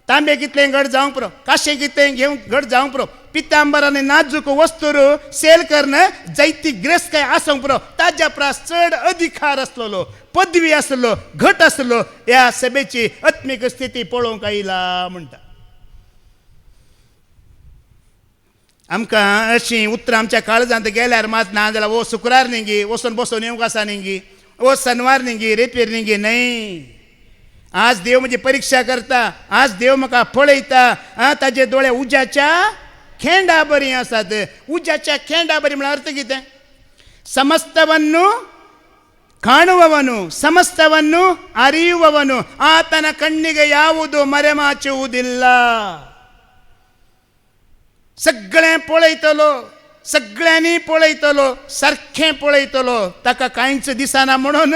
तांबे कितलें घट जावंक पुरो काशें कितलें घेवन घट जावंक पुरो पितांबर आनी नाजूक वस्तूर सेल करणं जायती ग्रेस काय आसोंक पुरो ताज्या प्रास चड अधिकार आसलेलो पदवी आसलो घट आसलो ह्या सभेची आत्मीक स्थिती पळोवंक आयला म्हणटा. आमकां अशीं उतरां आमच्या काळजांत गेल्यार मात ना जाल्यार वो शुक्रार न्ही गी वचून बसून येवंक आसा न्ही गी वो शनवार न्ही गी रेपेर न्ही गी न्हय. आज देव म्हजी परीक्षा करता आज देव म्हाका पळयता ताजे दोळे उज्याच्या खेंडा बरी आसात. उज्याच्या खेंडा बरी म्हळ्यार अर्थ कितें ಸಮಸ್ತವನ್ನು ಕಾಣುವವನು ಸಮಸ್ತವನ್ನು ಅರಿಯುವವನು ಆತನ ಕಣ್ಣಿಗೆ ಯಾವುದು ಮರೆಮಾಚುವುದಿಲ್ಲ. सगळें पळयतलो सगळ्यांनी पळयतलो सारखें पळयतलो ताका कांयच दिसना म्हणून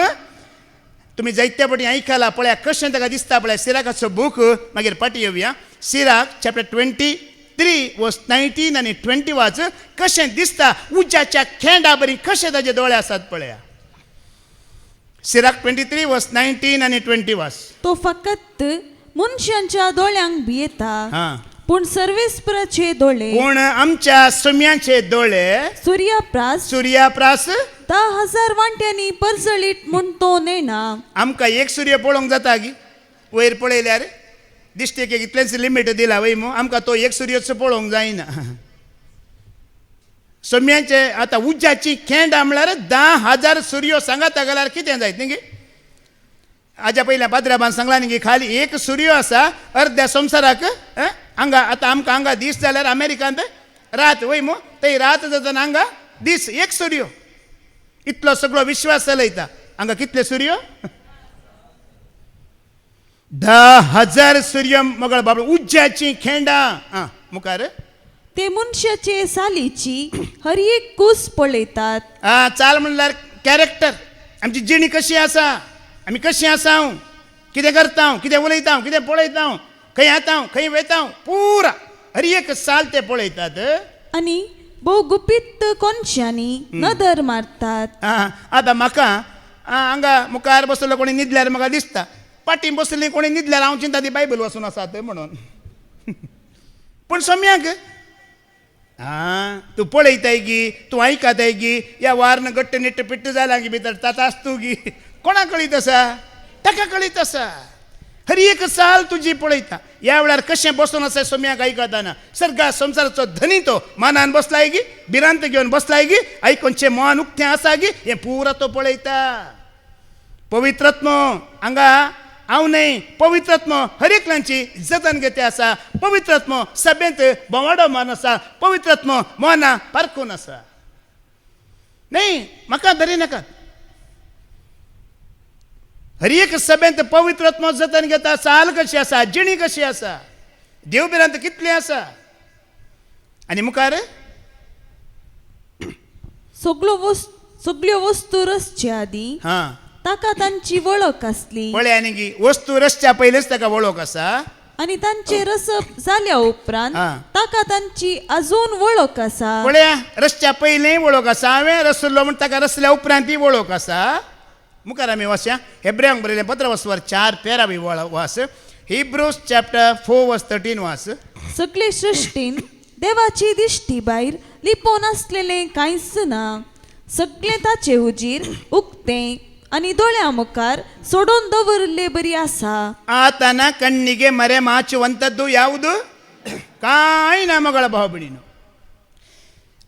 तुमी जायत्या फावटी आयकला पळया कशें ताका दिसता पळय. सिराकाचो बूक मागीर पाटी येवया. सिराक चॅप्टर 23 वर्स 19 आनी 20 वाच. कशें दिसता उज्याच्या खेंडा बरी कशें ताजे दोळे आसात पळया. सिराक 23 वर्स 19 आनी 20 वाच. तो फकत मनशांच्या दोळ्यांक भियेता पूण सर्वेस्पराचे दोळे पूण आमच्या सोम्याचे दोळे सूर्याप्रास 10,000 वांट्यांनी परजळीत म्हूण तो नेना. आमकां एक सूर्य पळोवंक जाता गी वयर पळयल्यार दिश्टे एक इतलेंच लिमीट दिला वय आमकां तो एक सूर्यच पळोवंक जायना. सोम्याचे आतां उज्याची खेंडा म्हळ्यार 10,000 सूर्यो सांगाता गेल्यार कितें जायत न्ही गे. हाज्या पयल्या पाद्राबान सांगला न्ही गे खाली एक सूर्य आसा अर्ध्या संवसाराक हांगा आतां आमकां हांगा दीस जाल्यार अमेरिकांत रात वय थंय रात जाता हांगा दीस एक सूर्य. इतलो सगळो विश्वास चलयता हांगा कितले सूर्य 10,000 सूर्य मोगळ बाबा उज्याची खेंडा. मुखार ते मनशाचे सालीची हर एक कूस पळयतात. चाल म्हणल्यार कॅरेक्टर आमची जिणी कशी आसा आमी कशी आसा कितें करता कितें उलयता कितें पळयता खंय येता खंय वयता पुरा हर एक साल ते पळयतात. आनी बहु गुपित कोणशांनी नदर मारतात. आतां म्हाका हांगा मुखार बसलो कोणी न्हिदल्यार म्हाका दिसता, पाटीं बसली कोणी न्हिदल्यार हांव चिंता ती बायबल वाचून आसात म्हणून. पूण सम्याक तूं पळयताय गी, तूं आयकताय गी, ह्या वारन गट्ट निट्ट पिट्ट जाला गी भितर ताता आसतू गी. कोणाक कळीत आसा? ताका कळीत आसा. हर एक साल तुजी पळयता. ह्या वेळार कशें बसून आसा सम्याक आयकताना. सर्गा संवसाराचो धनी तो मानान बसलाय गी, भिरांत घेवन बसलाय गी, आयकोनचें मन उक्तें आसा गी, हें पुरा तो पळयता. पवित्रत्म हांगा हांव न्हय, पवित्रत्म हर एकल्यांची जतन घेते आसा. पवित्रत्म सभेंत बोवाडो मान आसा. पवित्रत्म मना पारखून आसा. न्हय म्हाका धरी नाकात. हर एक सभेंत पवित्रत्म जतन घेता. साल कशी आसा, जिणी कशी आसा, देव भिरांत कितली आसा. आनी मुखार सगळ्यो वस्तू रसचे आदी ताका तांची वळख आसली. पळय आनी गी, वस्तू रसच्या पयलेच ताका वळख आसा. आनी तांचे रसप जाल्या उपरांत ताका तांची अजून वळख आसा. पळया, रसच्या पयलेय वळख आसा. हांवें रसलो म्हण ताका रसल्या उपरांतय वळख आसा. मुखार आमी वाचया. हेब्रेयांक बरयलें पत्र वचवर 4:13 वास. हिब्रूज चॅप्टर 4:13 वास. सगळे सृश्टीन देवाची दिश्टी भायर लिपोवन आसलेलें कांयच ना. सगळे ताचे उजीर उक्तें आनी दोळ्या मुखार सोडून दवरले बरी आसा. ಆತನ ಕಣ್ಣಿಗೆ ಮರೆ ಮಾಚುವಂಥದ್ದು ಯಾವುದು? ಕಾಯ್ ನಮಗಳ ಭಾವಬಿಡಿನು.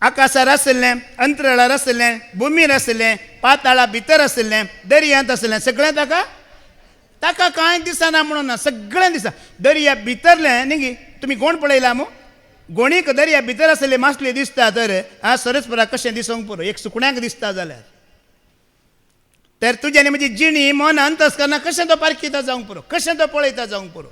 ಆಕಾಶ ರಸಲ್ಲೆ, ಅಂತರಾಳ ರಸಲ್ಲೆ, ಭೂಮಿ रसले, पाताळा भितर आसले, दर्यांत आसले, सगळें ताका ताका कांय दिसना म्हणून ना, सगळें दिसता. दर्या भितरले न्ही तुमी गोंड पळयला मू, गोणीक दर्या भितर आसले मासले दिसता तर सरस्परा कशें दिसोंक पुरो. एक सुकण्याक दिसता जाल्यार तर तुज्यानी म्हणजे जिणी मन अंतस्करणां कशें तो पारखीता जावंक पुरो, कशें तो पळयता जावंक पुरो.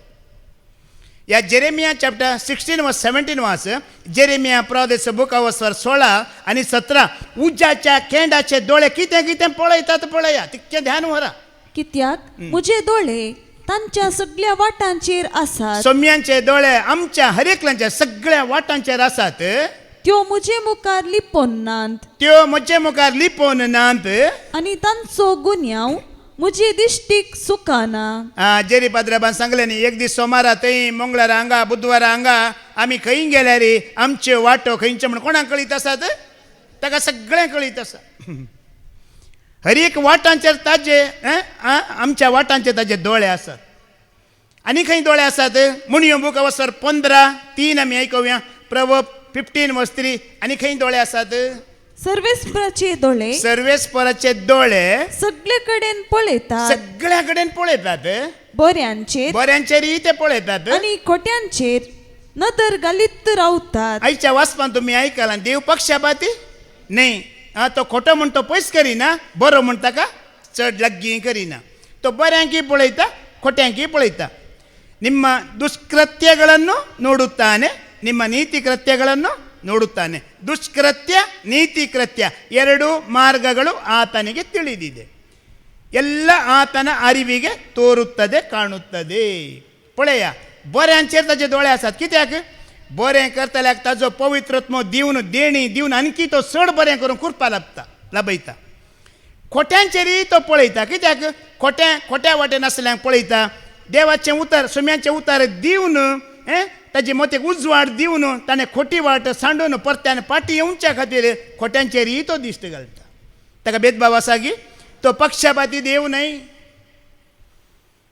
ह्या जेरेमिया चॅप्टर 16:17 वाच. जेरेमिया प्रॉफेट बुक वचवर 16 आनी 17. उज्याच्या केंडाचे दोळे कितें कितें पळयतात पळया, तितकें ध्यान व्हरा. कित्याक म्हजे दोळे तांच्या सगळ्या वाटांचेर आसात. सोम्यांचे दोळे आमच्या हर एकल्यांच्या सगळ्या वाटांचेर आसात. त्यो म्हजे मुखार लिपोन नात. त्यो म्हजे मुखार लिपोवन नात. आनी तांचो गुन्यांव म्हजे दिश्टीक सुकाना. जेरी पाद्राबान सांगले न्ही, एक दीस सोमारा थंय, मंगळारा हांगा, बुधवारा हांगा, आमी खंय गेल्यार आमच्यो वाटो खंयच्यो म्हण कोणाक कळीत आसात? ताका सगळें कळीत आसा. हर एक वाटांचेर ताजे आमच्या वाटांचेर ताजे दोळे आसात. आनी खंय दोळे आसात? म्हणयो बूक वचर 15:3 आमी आयकुया. प्रवर्ब 15:3. आनी खंय दोळे आसात? सर्वेस्पराचे दोळे, सर्वेस्पराचे दोळे सगळे कडेन पळयतात. सगळ्या कडेन पळयतात. बऱ्यांचेर, बऱ्यांचेरय ते पळयतात आनी खोट्यांचेर नदर घालीत रावतात. आयच्या वाचपान तुम्ही आयकला, देव पक्षपाती न्ही. तो खोटो म्हण तो पयस करिना, बरो म्हण ताका चड लग्गी करिना. तो बऱ्यांकी पळयता, खोट्यांकी पळयता. ನಿಮ್ಮ ದುಷ್ಕೃತ್ಯಗಳನ್ನು ನೋಡುತ್ತಾನೆ, ನಿಮ್ಮ ನೀತಿ ಕೃತ್ಯಗಳನ್ನು ನೋಡುತ್ತಾನೆ. ದುಷ್ಕೃತ್ಯ ನೀತಿ ಕೃತ್ಯ ಎರಡೂ ಮಾರ್ಗಗಳು ಆತನಿಗೆ ತಿಳಿದಿದೆ. ಎಲ್ಲ ಆತನ ಅರಿವಿಗೆ ತೋರುತ್ತದೆ, ಕಾಣುತ್ತದೆ. पळया, बऱ्यांचेर ताजे दोळे आसात. कित्याक? बरें करतल्याक ताजो पवित्रत्म दिवन देणी दिवन आणखी तो चड बरें करून करपा लाभयता. खोट्यांचेरय तो पळयता. कित्याक? खोट्या वाटेन आसल्यांक पळयता. देवाचें उतर, सोम्याचें उतर दिवन ताजे मतेक उजवाड दिवन ताणें खोटी वाट सांडून परत्यान पाटी येवच्या खातीर खोट्यांचेरय तो दिश्ट घालता. ताका भेदभाव आसा की तो पक्षपाती देव न्हय.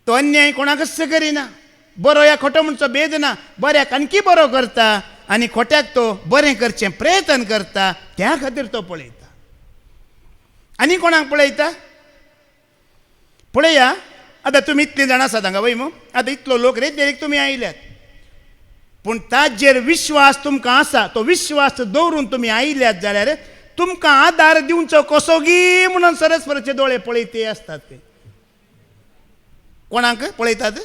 तो अन्याय कोणाकच करिना. बरो या खोटो म्हणचो भेद ना. बऱ्याक आणखी बरो करता आनी खोट्याक तो बरें करचें प्रयत्न करता. त्या खातीर तो पळयता. आनी कोणाक पळयता? पळया, आतां तुमी इतलीं जाणां आसात हांगा वय मू. आतां इतलो लोक रेतेरीक तुमी आयल्यात, पूण ताजेर विश्वास तुमकां आसा. तो विश्वास दवरून तुमी आयल्यात जाल्यार तुमकां आदार दिवचो कसो गी म्हणून सरस्वराचे दोळे पळयते आसतात. ते कोणाक पळयतात?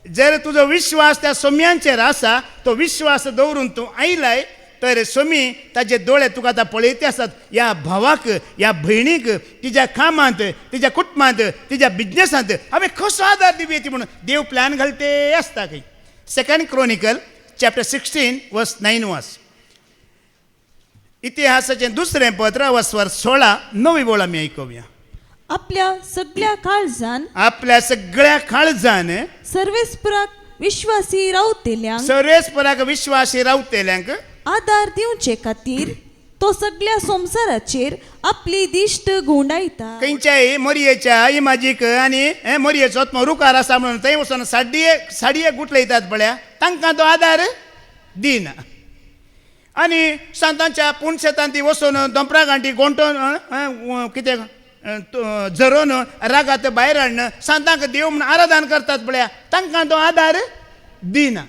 जर तुजो विश्वास त्या सोम्यांचेर आसा, तो विश्वास दवरून तूं आयलाय तर सोमी ताजे दोळे तुका आतां पळयते आसात. ह्या भावाक, ह्या भयणीक, तिच्या कामांत, तिच्या कुटुंबांत, तिच्या बिजनेसांत हांवें कसो आदार दिवया ती म्हणून देव प्लॅन घालते आसता खंय. 2 Chronicles chapter 16 verse 9 वाच. इतिहासाचे दुसरें पत्र वस्वर 16 9वी बोळ आमी ऐकूया. आपल्या सगळ्या काळजान आपल्या सगळ्या काळजान सर्वेस्पराक विश्वासी रावतेल्यांक सर्वेस्पराक विश्वासी रावतेल्यांक आदार दिवचे खातीर तो सगळ्या संसाराचेर आपली दिश्ट गुंडायता. खंयच्याय मोरयेच्या इमाजीक आनी मोरयेचो आत्मो रुकार आसा म्हणून थंय वचून साडये गुटलयतात पळया, तांकां तो आदार दिना. आनी सांतांच्या पुणशेतान ती वचून दोंपरा गांठी गोंठोवन कितें झरोवन रागात भायर हाडन सांतांक देव म्हूण आराधन करतात पळया, तांकां तो आदार दिना.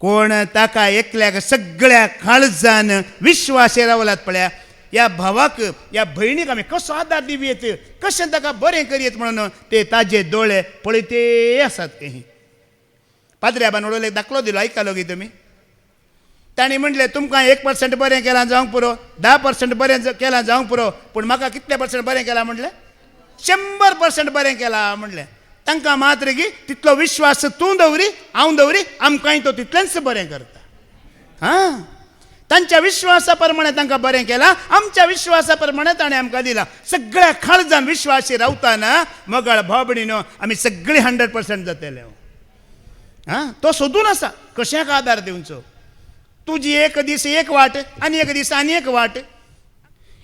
कोण ताका एकल्याक सगळ्या काळजान विश्वास रावलात पळया, ह्या भावाक ह्या भयणीक आमी कसो आदार दिवयेत, कशें ताका बरें करयेत म्हणून ते ताजे दोळे पळयते आसात. काही पाद्र्या बानवडोले दाखलो दिलो, आयकलो गी तुमी. तांणी म्हणलें तुमकां 1% बरें केलां जावंक पुरो, 10% बरें केलां जावंक पुरो, पूण म्हाका कितले % बरें केलां म्हणलें? 100% बरें केलां म्हणलें. तांकां मात्र की तितलो विश्वास तूं दवरी हांव दवरी, आमकांय तो तितलेंच बरें करता. हां, तांच्या विश्वासा प्रमाणे तांकां बरें केलां, आमच्या विश्वासा प्रमाणे ताणें आमकां दिलां. सगळ्या काळजान विश्वासी रावताना मगळ भावभयणीनो आमी सगळीं 100% जातले. हां, तो सोदून आसा कशाक आदार दिवचो. तुजी एक दीस एक वाट आनी एक दीस आनी एक वाट.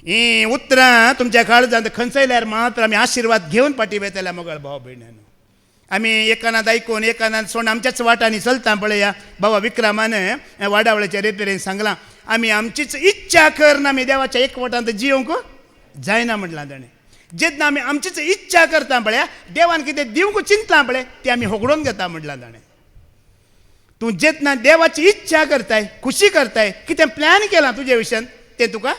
ही उतरां तुमच्या काळजांत खंचयल्यार मात्र आमी आशिर्वाद घेवन फाटीं वयतल्या मगळ भाव भयणांनो. आमी एकानात आयकून एकानात सोडून आमच्याच वाटांनी चलता पळया. बाबा विक्रमान वाडावळ्याच्या रेपेरेन सांगलां, आमी आमचीच इच्छा करना आमी देवाच्या एकवटांत जियोंक जायना म्हटलां ताणें. जेन्ना आमी आमचीच इच्छा करता पळया, देवान कितें दिवंक चिंतलां पळय तें आमी होगडोवन घेता म्हटलां ताणें. तूं जेन्ना देवाची इच्छा करताय, खुशी करताय, कितें प्लॅन केलां तुजे विशयान तें तुका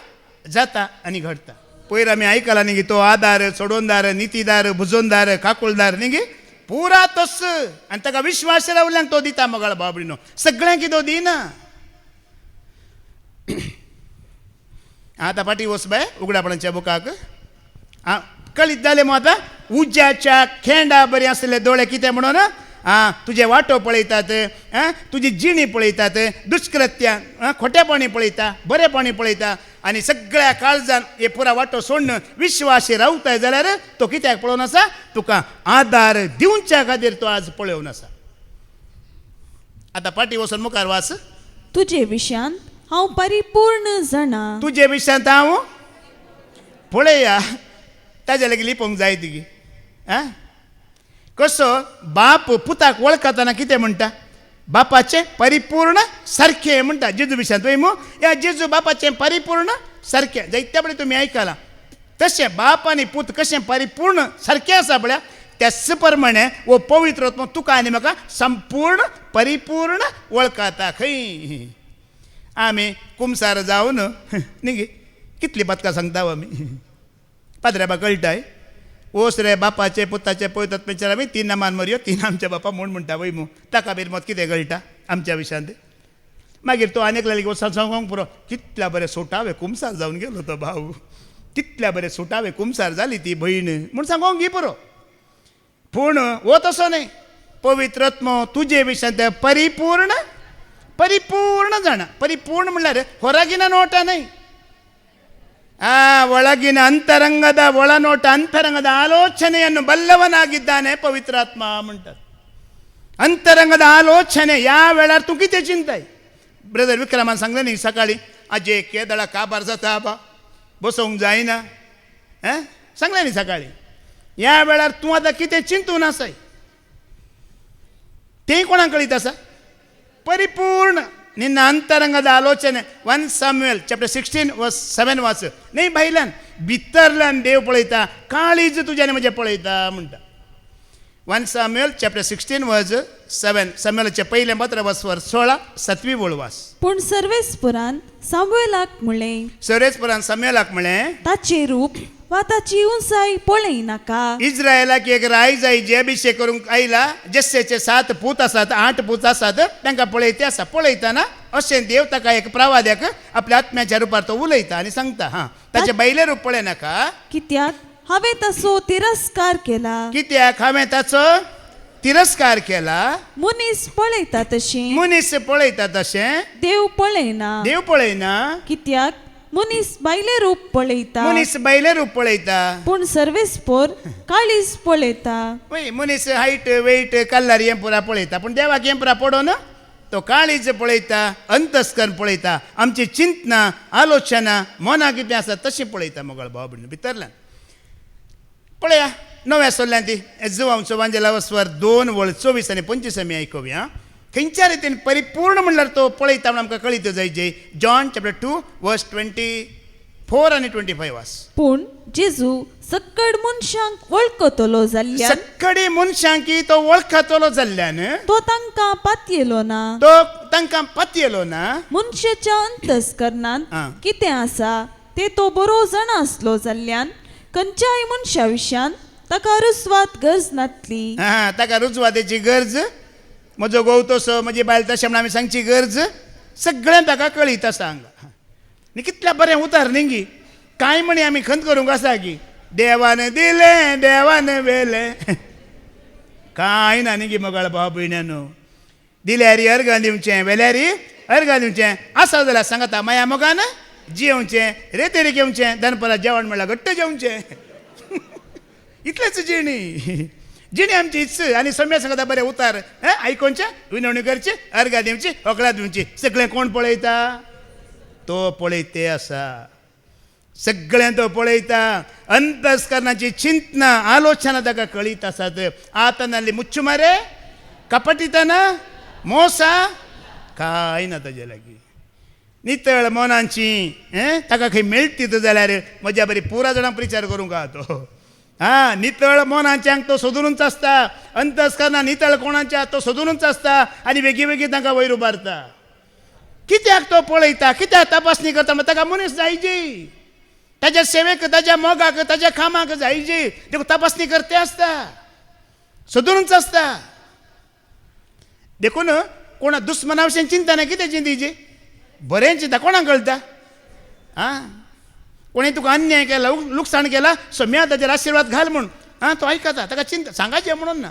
जाता आनी घडटा. पयर आमी आयकलां न्ही गी, तो आदार सोडोनदार नितीदार भुजोनदार काकुळदार न्ही गी, पुरा तोच. आनी ताका विश्वास रावल्यांक तो दिता मगळ बाबडीनो, सगळ्यांक तो दिना. आतां फाटीं वच बाय उगडापणाच्या बुकाक. कळीत जालें मग आतां उज्याच्या खेंडा बरें आसले दोळे कितें म्हणून तुजे वाटो पळयतात, तुजी जिणी पळयतात, दुष्कृत्यां खोटेपणी पळयता, बरेपणी पळयता. आनी सगळ्या काळजान हे पुरा वाटो सोडून विश्वासी रावताय जाल्यार तो कित्याक पळोवन आसा? तुका आदार दिवच्या खातीर तो आज पळोवन आसा. आतां फाटीं वचून मुखार वाच. तुजे विशयान हांव परिपूर्ण जाणा. तुजे विशयांत हांव पळया, ताजे लागीं लिपोवंक जाय तिगी. कसो बाप पुताक वळखताना कितें म्हणटा? बापाचें परिपूर्ण सारखें म्हणटा जेजू विशयांत. पळय मू ह्या जेजू बापाचें परिपूर्ण सारखें. जायत्या वेळी तुमी आयकलां तशें बाप आनी पूत कशें परिपूर्ण सारकें आसा पळया, त्याच प्रमाणे वो पवित्र आत्मो तुका आनी म्हाका संपूर्ण परिपूर्ण वळखता. खंय आमी कुमसार जावन न्ही कितली बदकां सांगता आमी. पाद्र्या बा कळटाय ओस रे बापाचे पुताचे पळयतात पेचार आमी तीन नामान मरयो तीन आमच्या बापा म्हूण म्हणटा वय मू. ताका बीन मत कितें कळटा आमच्या विशयांत. मागीर तो आनीक लागीं वचून सांगूंक पुरो कितल्या बरें सोटावे कुमसार जावन गेलो तो भाव, कितल्या बरें सोटावे कुमसार जाली ती भयण म्हूण सांगोंक गी पुरो. पूण वो तसो न्ही. पवित्र आत्मो तुजे विशयांत परिपूर्ण परिपूर्ण जाणा. परिपूर्ण म्हणल्यार ಹೊರಗಿನ ನೋಟ न्हय, ಒಳಗಿನ ಅಂತರಂಗದ ಒಳನೋಟ ಅಂತರಂಗದ ಆಲೋಚನೆಯನ್ನು ಬಲ್ಲವನಾಗಿದ್ದಾನೆ ಪವಿತ್ರಾತ್ಮ म्हणटात. अंतरंगद आलोचने या वेळार तूं कितें चिंताय? ब्रदर विक्रमान सांगलें न्ही सकाळी आजे केदळा काबार जाता बा बसोवंक जायना. सांगलें न्ही सकाळी. ह्या वेळार तूं आतां कितें चिंतून आसाय तें कोणाक कळीत आसा? परिपूर्ण ನಿನ್ನ ಅಂತರಂಗದ ಆಲೋಚನೆ. 1 Samuel chapter 16 verse 7 वाच. न्ही भायल्यान भितरल्यान देव पळयता, काळीज तुज्यान म्हजें पळयता म्हणटा. 1 Samuel chapter 16 verse 7. सॅम्युएलाचें पयलें पत्र वर्सवर 16 7वी वळ वाच. पूण सर्वेस्परान सामुएलाक म्हणलें, सर्वेस्परान सॅम्युएलाक म्हणलें, ताचें रूप वा ताची उंचाई पळय नाका. इस्रायलाक एक राय जाय जे अभिषेक करूंक आयला. जस्सेचे 7 पूत आसात, 8 पूत आसात, तांकां पळयते आसा. पळयतना अशें देव ताका एक प्रवाद्याक आपल्या आत्म्याच्या रुपार तो उलयता आनी सांगता ताचे बैले रूप पळय नाका. कित्याक हांवें ताचो तिरस्कार केला. कित्याक हांवें ताचो तिरस्कार केला, मुनीस पळयता तशी मनीस पळयता तशें देव पळयना. देव पळयना. कित्याक मुनीस बायले रूप पळयता, मनीस बैले रूप पळयता. पूण सर्वेस्पोर काळीज पळयता. पळय मनीस हायट वेट कल्लार हें पुरा पळयता, पूण देवाक हें पुरा पडोन तो काळीज पळयता, अंतस्करण पळयता, आमची चिंतना आलोचना मना कितें आसा तशें पळयता मोगळ भाव भयण भितरल्यान. पळया नव्या सोल्ल्यान ती जुवांचो वांजेला स्वर 2:24 आनी 25 आमी आयकुया. खंयच्या रितीन परिपूर्ण म्हणल्यार तो पळयता म्हणून आमकां कळीत जायचे. जॉन चॅप्टर 2:24 आनी 25 वास. पूण जेजू सक्कड मनशांक वळखतलो जाल्ल्यान सक्कडी मनशांकी तो वळखतलो जाल्ल्यान तो तांकां पातयेलो ना. तो तांकां पातयेलो ना. मनशाच्या अंतस्करणांत आं. कितें आसा ते तो बरो जाणा आसलो जाल्ल्यान खंयच्याय मनशा विशयान ताका रुस्वात गरज नातली. हा ताका रुजवातेची गरज, म्हजो घोव तसो म्हजी बायल तशें म्हणून आमी सांगची गरज सगळें ताका कळीत आसा हांगा. आनी कितल्या बरें उतार न्ही गी. कांय म्हणी आमी खंत करूंक आसा की देवान दिलें देवान वेलें. कांय ना न्ही गी मोगाळ भाव भयण्यानो. दिल्यारी अर्गां दिवचें, वेल्यारी अर्गां दिवचें. आसा जाल्यार सांगाता माया मोगान जेवचें, रेतेरी घेवचें, दनपरां जेवण म्हणल्यार घट्ट जेवचें. इतलेंच जिणी जिणी आमची इत्स. आनी सम्या सांगता बरें उतार आयकोनचें, विनवणी करची, अर्गां दिवची, होकळां दिवची. सगळें कोण पळयता? तो पळयते आसा. सगळें तो पळयता. अंतस्करणाची चिंतना आलोचना ताका कळीत आसात. आतनाली मुच्चुमारे कपटितना मोसा कांय ना ताजे लागीं. नितळ मोनांची ताका खंय मेळटीत जाल्यार म्हज्या बरी पुरा जाणांक प्रचार करूंक आहा तो. नितळ मोनाच्यांक तो सोदूनच आसता. अंतस्करणां नितळ कोणाच्या तो सोदूनच आसता आनी वेगळी वेगळी तांकां वयर उबारता. कित्याक तो पळयता, कित्याक तपासणी करता? ताका मनीस जायची. ताज्या सेवेक, ताज्या मोगाक, ताज्या कामाक जायची. देखून तपासणी करते आसता, सोदूनच आसता. देखून कोणा दुस्मना विशीं चिंता ना. कितें चिंतीची? बरें चिंता. कोणाक कळटा? कोणी तुका अन्याय केला, लुकसाण केला, सम्या ताचेर आशिर्वाद घाल म्हूण तो आयकता. ताका चिंता सांगाचें म्हणून ना.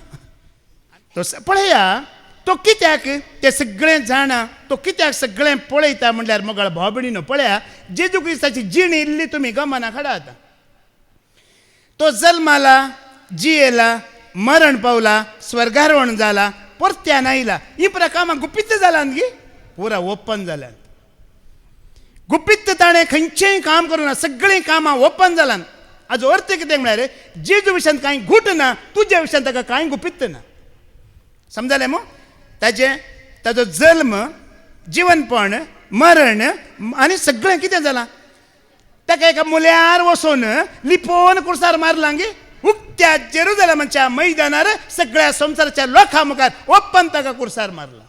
तो पळया तो कित्याक तें सगळें जाणा, तो कित्याक सगळें पळयता म्हणल्यार मोगाळ भाव भयणीनो पळया जेजू क्रिस्ताची जीण इल्ली तुमी गमना हाडात. तो जल्माला, जियेला, मरण पावला, स्वर्गारोहण जाला, परत्यान आयला. ही पुरा कामां गुपित जालां गी. पुरा ओपन जाल्यान. गुपित ताणें खंयचेंय काम करूं ना. सगळीं कामां ओपन जालां. हाजो अर्थ कितें म्हळ्यार जेजू विशयान कांय घुट ना, तुज्या विशयान ताका कांय गुपित ना. समजलें मो? ताजो जल्म, जिवनपण, मरण आनी सगळें कितें जालां. ताका एका मुल्यार वचून लिपोवन कुर्सार मारलां गे. उक्त्या जेरुजलेमाच्या मैदानार सगळ्या संवसाराच्या लोकां मुखार ओपन ताका कुर्सार मारला.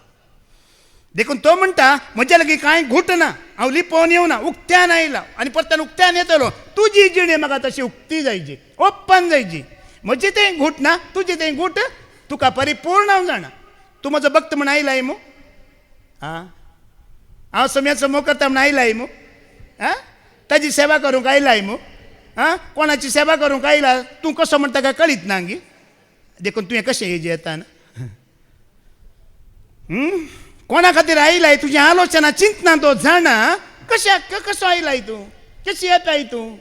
देखून तो म्हणटा म्हज्या लागीं कांय घुट ना, हांव लिपोवन येवना, उक्त्यान आयला आनी परत्यान उक्त्यान येतलो. तुजी जिणी म्हाका तशी उक्ती जायची, ओपन जायची. म्हजें तें घुट ना, तुजें तें घुट. तुका परिपूर्ण हांव जाणा. तूं म्हजो भक्त म्हूण आयलाय मू. हांव सम्याचो मोग करता म्हूण आयलाय मू. ताजी सेवा करूंक आयलाय मू. कोणाची सेवा करूंक आयला. तूं कसो म्हण ताका कळीत ना गी. देखून तुवें कशें हेजें येता ना. कोणा खातीर आयलाय तुजी आलोचना चिंतना तो जाणा. कशाक कसो आयलाय तूं, कशी येताय तूं.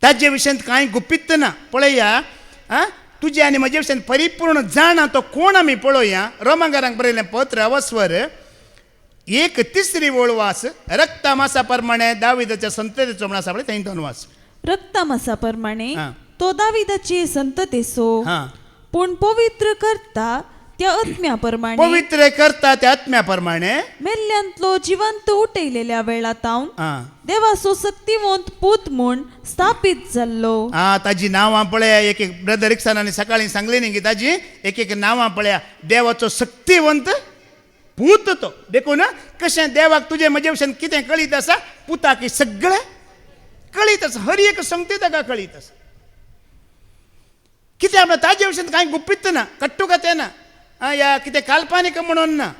ताजे विशयान कांय गुपित ना. पळया तुजे आनी म्हजे विशयान परिपूर्ण जाणा तो कोण आमी पळोवया. रोमांकारांक बरयलें पत्र अवस्वर 1:3 वास. रक्ता मासा प्रमाणे दाविदाच्या संततेचो म्हण आसा पळय थंय 2 वास. रक्तामासा प्रमाणे तो दाविदाची संततेचो, पूण पवित्र करता त्या आत्म्या प्रमाणे, पवित्र करता त्या आत्म्या प्रमाणे मेल्ल्यांतलो जिवंत उठयलेल्या वेळातावन देवाचो शक्तिवंत पूत म्हूण स्थापीत जाल्लो. ताजी नांवां पळया. एक ब्रदर रिक्सानांनी सकाळीं सांगली न्ही की ताजी एक नांवां पळया. देवाचो शक्तिवंत पूत तो. देखून कशें देवाक तुजे म्हजे विशयान कितें कळीत आसा. पुताक सगळें कळीत आसा. हर एक संगती ताका कळीत आसा. कित्याक म्हणल्यार ताजे विशयान कांय गुपित ना, कट्टुकते ना, या कितें काल्पनीक म्हणून ना,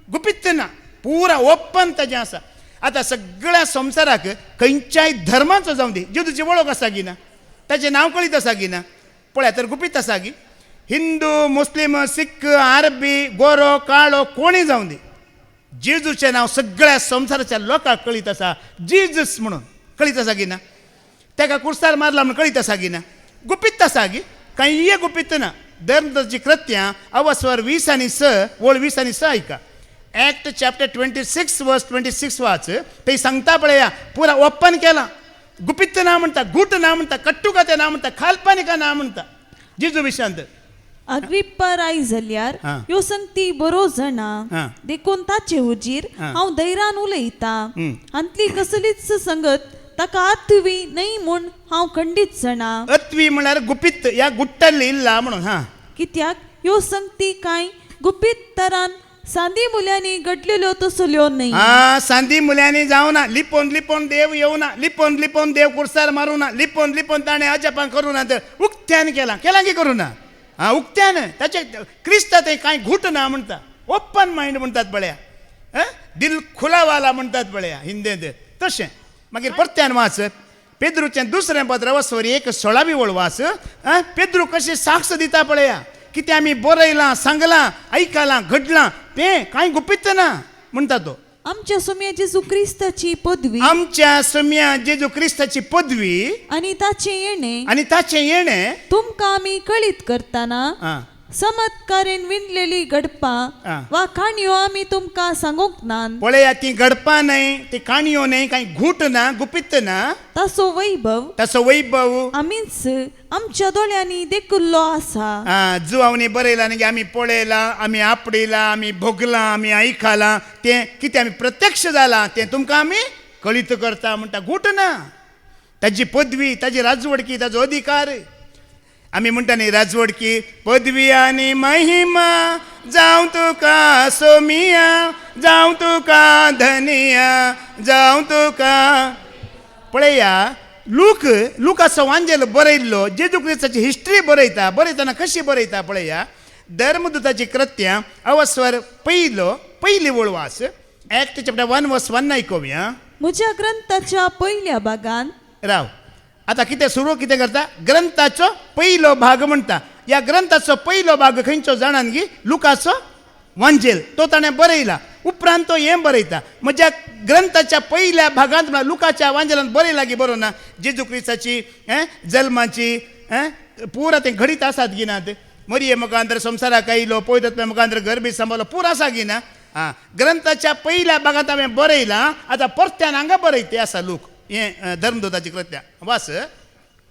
गुपित ना, पुरा ओपन ताजें आसा. आतां सगळ्या संवसाराक खंयच्याय धर्माचो जावं दी जेजूची वळख आसा गी ना, ताचें नांव कळीत आसा गी ना. पळया तर गुपित आसा गी. हिंदू मुस्लिम सिख अरबी गोरो काळो कोणी जाऊन दे जेजूचे नाव सगळ्या संसाराच्या लोकांक कळीत आसा जीजस म्हणून कळीत आसा की ना ताका कुर्सार मारला म्हणून कळीत आसा की ना गुपित आसा की काही ये गुपित ना धर्मची कृत्यां अवस्वर 20 आणि 6 ओळ 20 आणि 6 ऐका ॲक्ट चॅप्टर 26 वर्स 26 वाच ते सांगता पळया पुरा ओपन केला गुपित ना म्हणता गुट ना म्हणता कट्टुकाते ना म्हणता खालपानिका ना म्हणता जेजू विशांत अग्रिप्पा राई जाल्यार हा. ह्यो संगती बरो जाणा हा. देखून ताचे हुजीर हा. हांव धैर्यान उलयता हम्म. अंतली कसलीच संगत ताका आतवी नाही म्हूण हांव खंडीत जाणा अत्वी म्हळ्यार गुपित या गुट्टाली इल्ला म्हणून हा कित्याक ह्यो संगती कांय गुपीत तरान सादी मुल्यांनी घडलेल्यो तसल्यो न्हय हा सांदी मुल्यांनी जाऊ ना लिपोन लिपोन देव येऊ ना लिपोन लिपोन देव कुर्सार मारू ना लिपोन लिपोन ताणे अजपान करू ना तर उक्त्यान केला केला की करू ना हा उक्त्यान त्याचे क्रिस्त ते कांय घुट ना म्हणता ओपन माइंड म्हणतात बळ्या दिल खुलावाला म्हणतात बळ्या हिंदीत तशें मागीर परत्यान वाच पेद्रूचें दुसरें पत्र वसवरी 1:16 वळ वाच पेद्रू कशें साक्ष दिता पळया कितें आमी बरयलां सांगलां आयकलां घडलां तें कांय गुपित ना म्हणटा तो आमच्या सोम्या जेजू क्रिस्ताची पदवी आमच्या सम्या जेजू क्रिस्ताची पदवी आणि ताचे येणे आणि ताचें येणें तुमकां आमी कळीत करताना आ, चमत्कारेन विणलेली गडपां आ. वा काणयो आमी तुमकां सांगूंक ना पळया ती घडपा न्हय ती काणयो न्हय कांय घुट ना गुपित ना ताचो वैभव ताचो वैभव आमीच आमच्या दोळ्यांनी देखुल्लो आसा जुवावनी बरयला न्ही आमी पळयलां आमी आपडिलां आमी भोगलां आमी आयकलां तें कितें आमी प्रत्यक्ष जालां तें तुमकां आमी कळीत करता म्हणटा घुट ना ताजी पदवी ताजी राजवडकी ताजो अधिकार आमी म्हणटा न्ही राजवडकी पदवी आनी महिमा जावं तुका सोमिया जावं तुका धनिया जावं तुका पळया लुकाचो वांजेल बरयल्लो जेजू क्रिस्ताची हिस्ट्री बरयतना कशी बरयता पळया धर्मदूताची कृत्यां अवस्वर पयली वळ वाच ॲक्ट चॅप्टर 1 वर्स 1 आयकुया म्हज्या ग्रंथाच्या पयल्या भागांत राव आता कितें सुरू कितें करता ग्रंथाचो पयलो भाग म्हणटा ह्या ग्रंथाचो पयलो भाग खंयचो जाणान की लुकाचो वांजेल तो ताणें बरयला उपरांत तो हें बरयता म्हज्या ग्रंथाच्या पयल्या भागांत म्हळ्यार लुकाच्या वांजेलांत बरयला की बरो ना जेजू क्रिस्ताची जल्माची पुरा तें घडीत आसात की नात मरिये मुखांतर संवसाराक आयलो पवित्र मुखांतर घर बी सांबाळलो पुरो आसा की ना ग्रंथाच्या पयल्या भागांत हांवें बरयलां आतां परत्यान हांगा बरयते आसा लोक हें धर्मदूताची कृत्या वास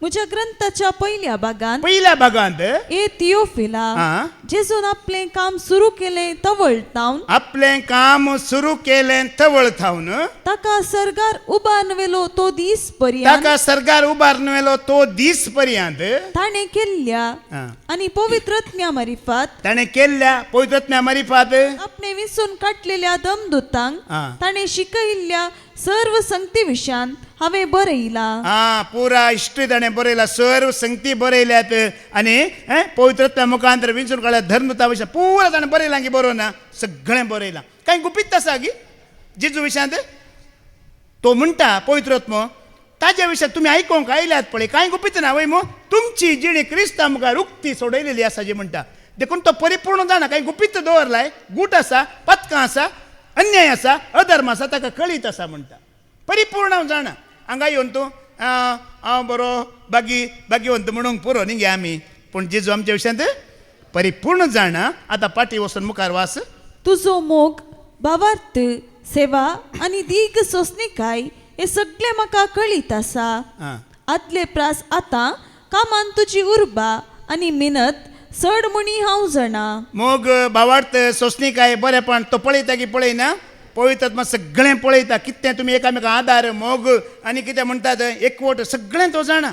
म्हज्या ग्रंथाच्या पयल्या भागांत पयल्या भागांत ए थियोफिला हा. जेजून आपलें काम सुरू केलें तवळटावन आपलें काम सुरू केलें तवळ थावन ताका सर्गार उबारनवेलो तो दीस पर्यंत ताका सरकार उबारनवेलो तो दीस पर्यंत ताणें केल्ल्या हा. आनी पवित्रत्म्या मारिफात ताणें केल्ल्या पवित्रत्म्या मारिफात आपणे विसून काडलेल्या दमदूतांक हा. ताणें शिकयल्ल्या सर्व संगती विशयान हांवें बरयला पुरा हिस्ट्री ताणें बरयला सर्व संगती बरयल्यात आनी पवित्रत्म्या मुखांतर विंचून काडल्या धर्मदूता विशय पुरा ताणें बरयलां की बरो ना सगळें बरयलां कांय गुपीत आसा की जेजू विशयांत तो म्हणटा पवित्रत्म ताज्या विशयात तुमी आयकोंक आयल्यात पळय कांय गुपीत ना वय मो तुमची जिणी क्रिस्ता मुखार उक्ती सोडयलेली आसा जी म्हणटा देखून तो परिपूर्ण जाणा कांय गुपीत दवरलाय गूट आसा पथकां आसा अन्याय आसा अधर्म आसा ताका कळीत आसा म्हणटा परिपूर्ण हांव जाणा हांगा येवन तूं हांव बरो भाग्यवंत म्हणूंक पुरो न्ही गे आमी पूण जेजू आमच्या विशयांत परिपूर्ण जाणा आतां पाटी वचून मुखार वास तुजो मोग भावार्थ सेवा आनी दीग सोंसणेकाय हे सगळे म्हाका कळीत आसा आदले प्रास आतां कामान तुजी उर्बा आनी मेहनत चड म्हणी हांव जाणा मोग भावार्थ सोंसणीकाय बरेपण तो पळयता की पळयना पवित्रात्मा सगळें पळयता कितें तुमी एकामेका आदार मोग आनी कितें म्हणटात एकवट सगळें तो जाणा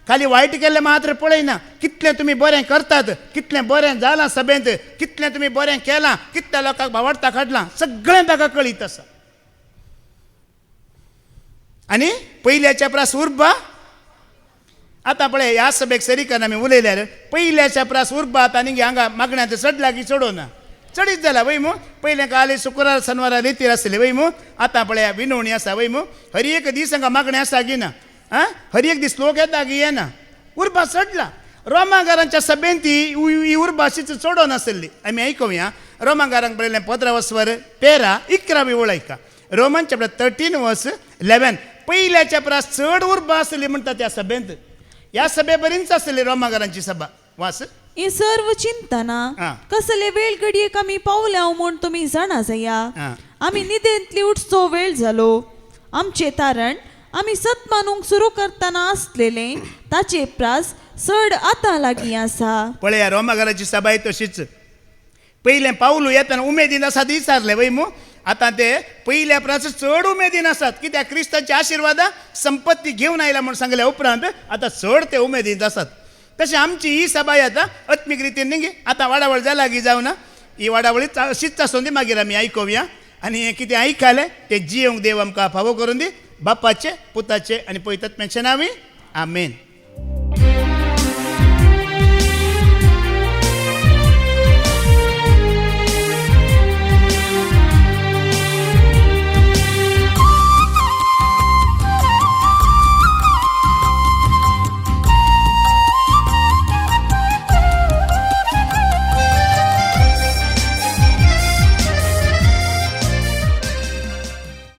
खाली वायट केल्लें मात्र पळयना कितलें तुमी बरें करतात कितलें बरें जालां सभेंत कितलें तुमी बरें केलां कितल्या लोकांक भावार्था काडलां सगळें ताका कळीत आसा आनी पयल्याच्या प्रास उर्बा आतां पळय ह्या सभेक सरीकन आमी उलयल्यार पयल्याच्या प्रास उर्बा आतां न्ही हांगा मागण्यांत चडला की चडोना चडीत जाला वय मू पयलें काल शुक्रार शनिवार रितीर आसले वय मू आतां पळया विनवणी आसा वय मू हर एक दीस हांगा मागणें आसा की ना हर एक दीस लोक येता की येना उर्बा चडला रोमांकारांच्या सभेन ती इवर भाषेचं चोडोन आसली आमी आयकुया रोमांकारांक बरयलें 15 वर्सवर 13 वळयका रोमन चॅप्टर 13 वर्स 11 पयल्या परस चड उर्बा आसली म्हणटा त्या सभेंत ह्या सभे बरीच आसली रोमांकारांची सभा वास हे सर्व चिंतना हा. कसले वेळ घडयेक आमी पावल्या म्हूण तुमी जाणा जाया हा. आमी न्हिदेंतली उठचो वेळ जालो आमचे तारण आमी सत मानूंक सुरू करतना आसलेले ताचे प्रास चड आतां लागीं आसा पळया रोमांकारांची सभा तशीच पयलें पावलू येतना उमेदीन आसात विचारले वय मू आतां ते पयल्या परस चड उमेदीन आसात कित्याक क्रिस्तांची आशिर्वादा संपत्ती घेवन आयला म्हूण सांगल्या उपरांत आतां चड ते उमेदीन आसात तशें आमची ही सभा आतां आत्मीक रितीन न्ही आतां वाडावळ जाल्या लागीं जावना ही वाडावळी अशीच आसूं दी मागीर आमी आयकुया आनी हें कितें आयकलें तें जियोंक देव आमकां फावो करून दी बापाचे पुताचे आनी पवित्रात्म्याचे नांवी आमेन.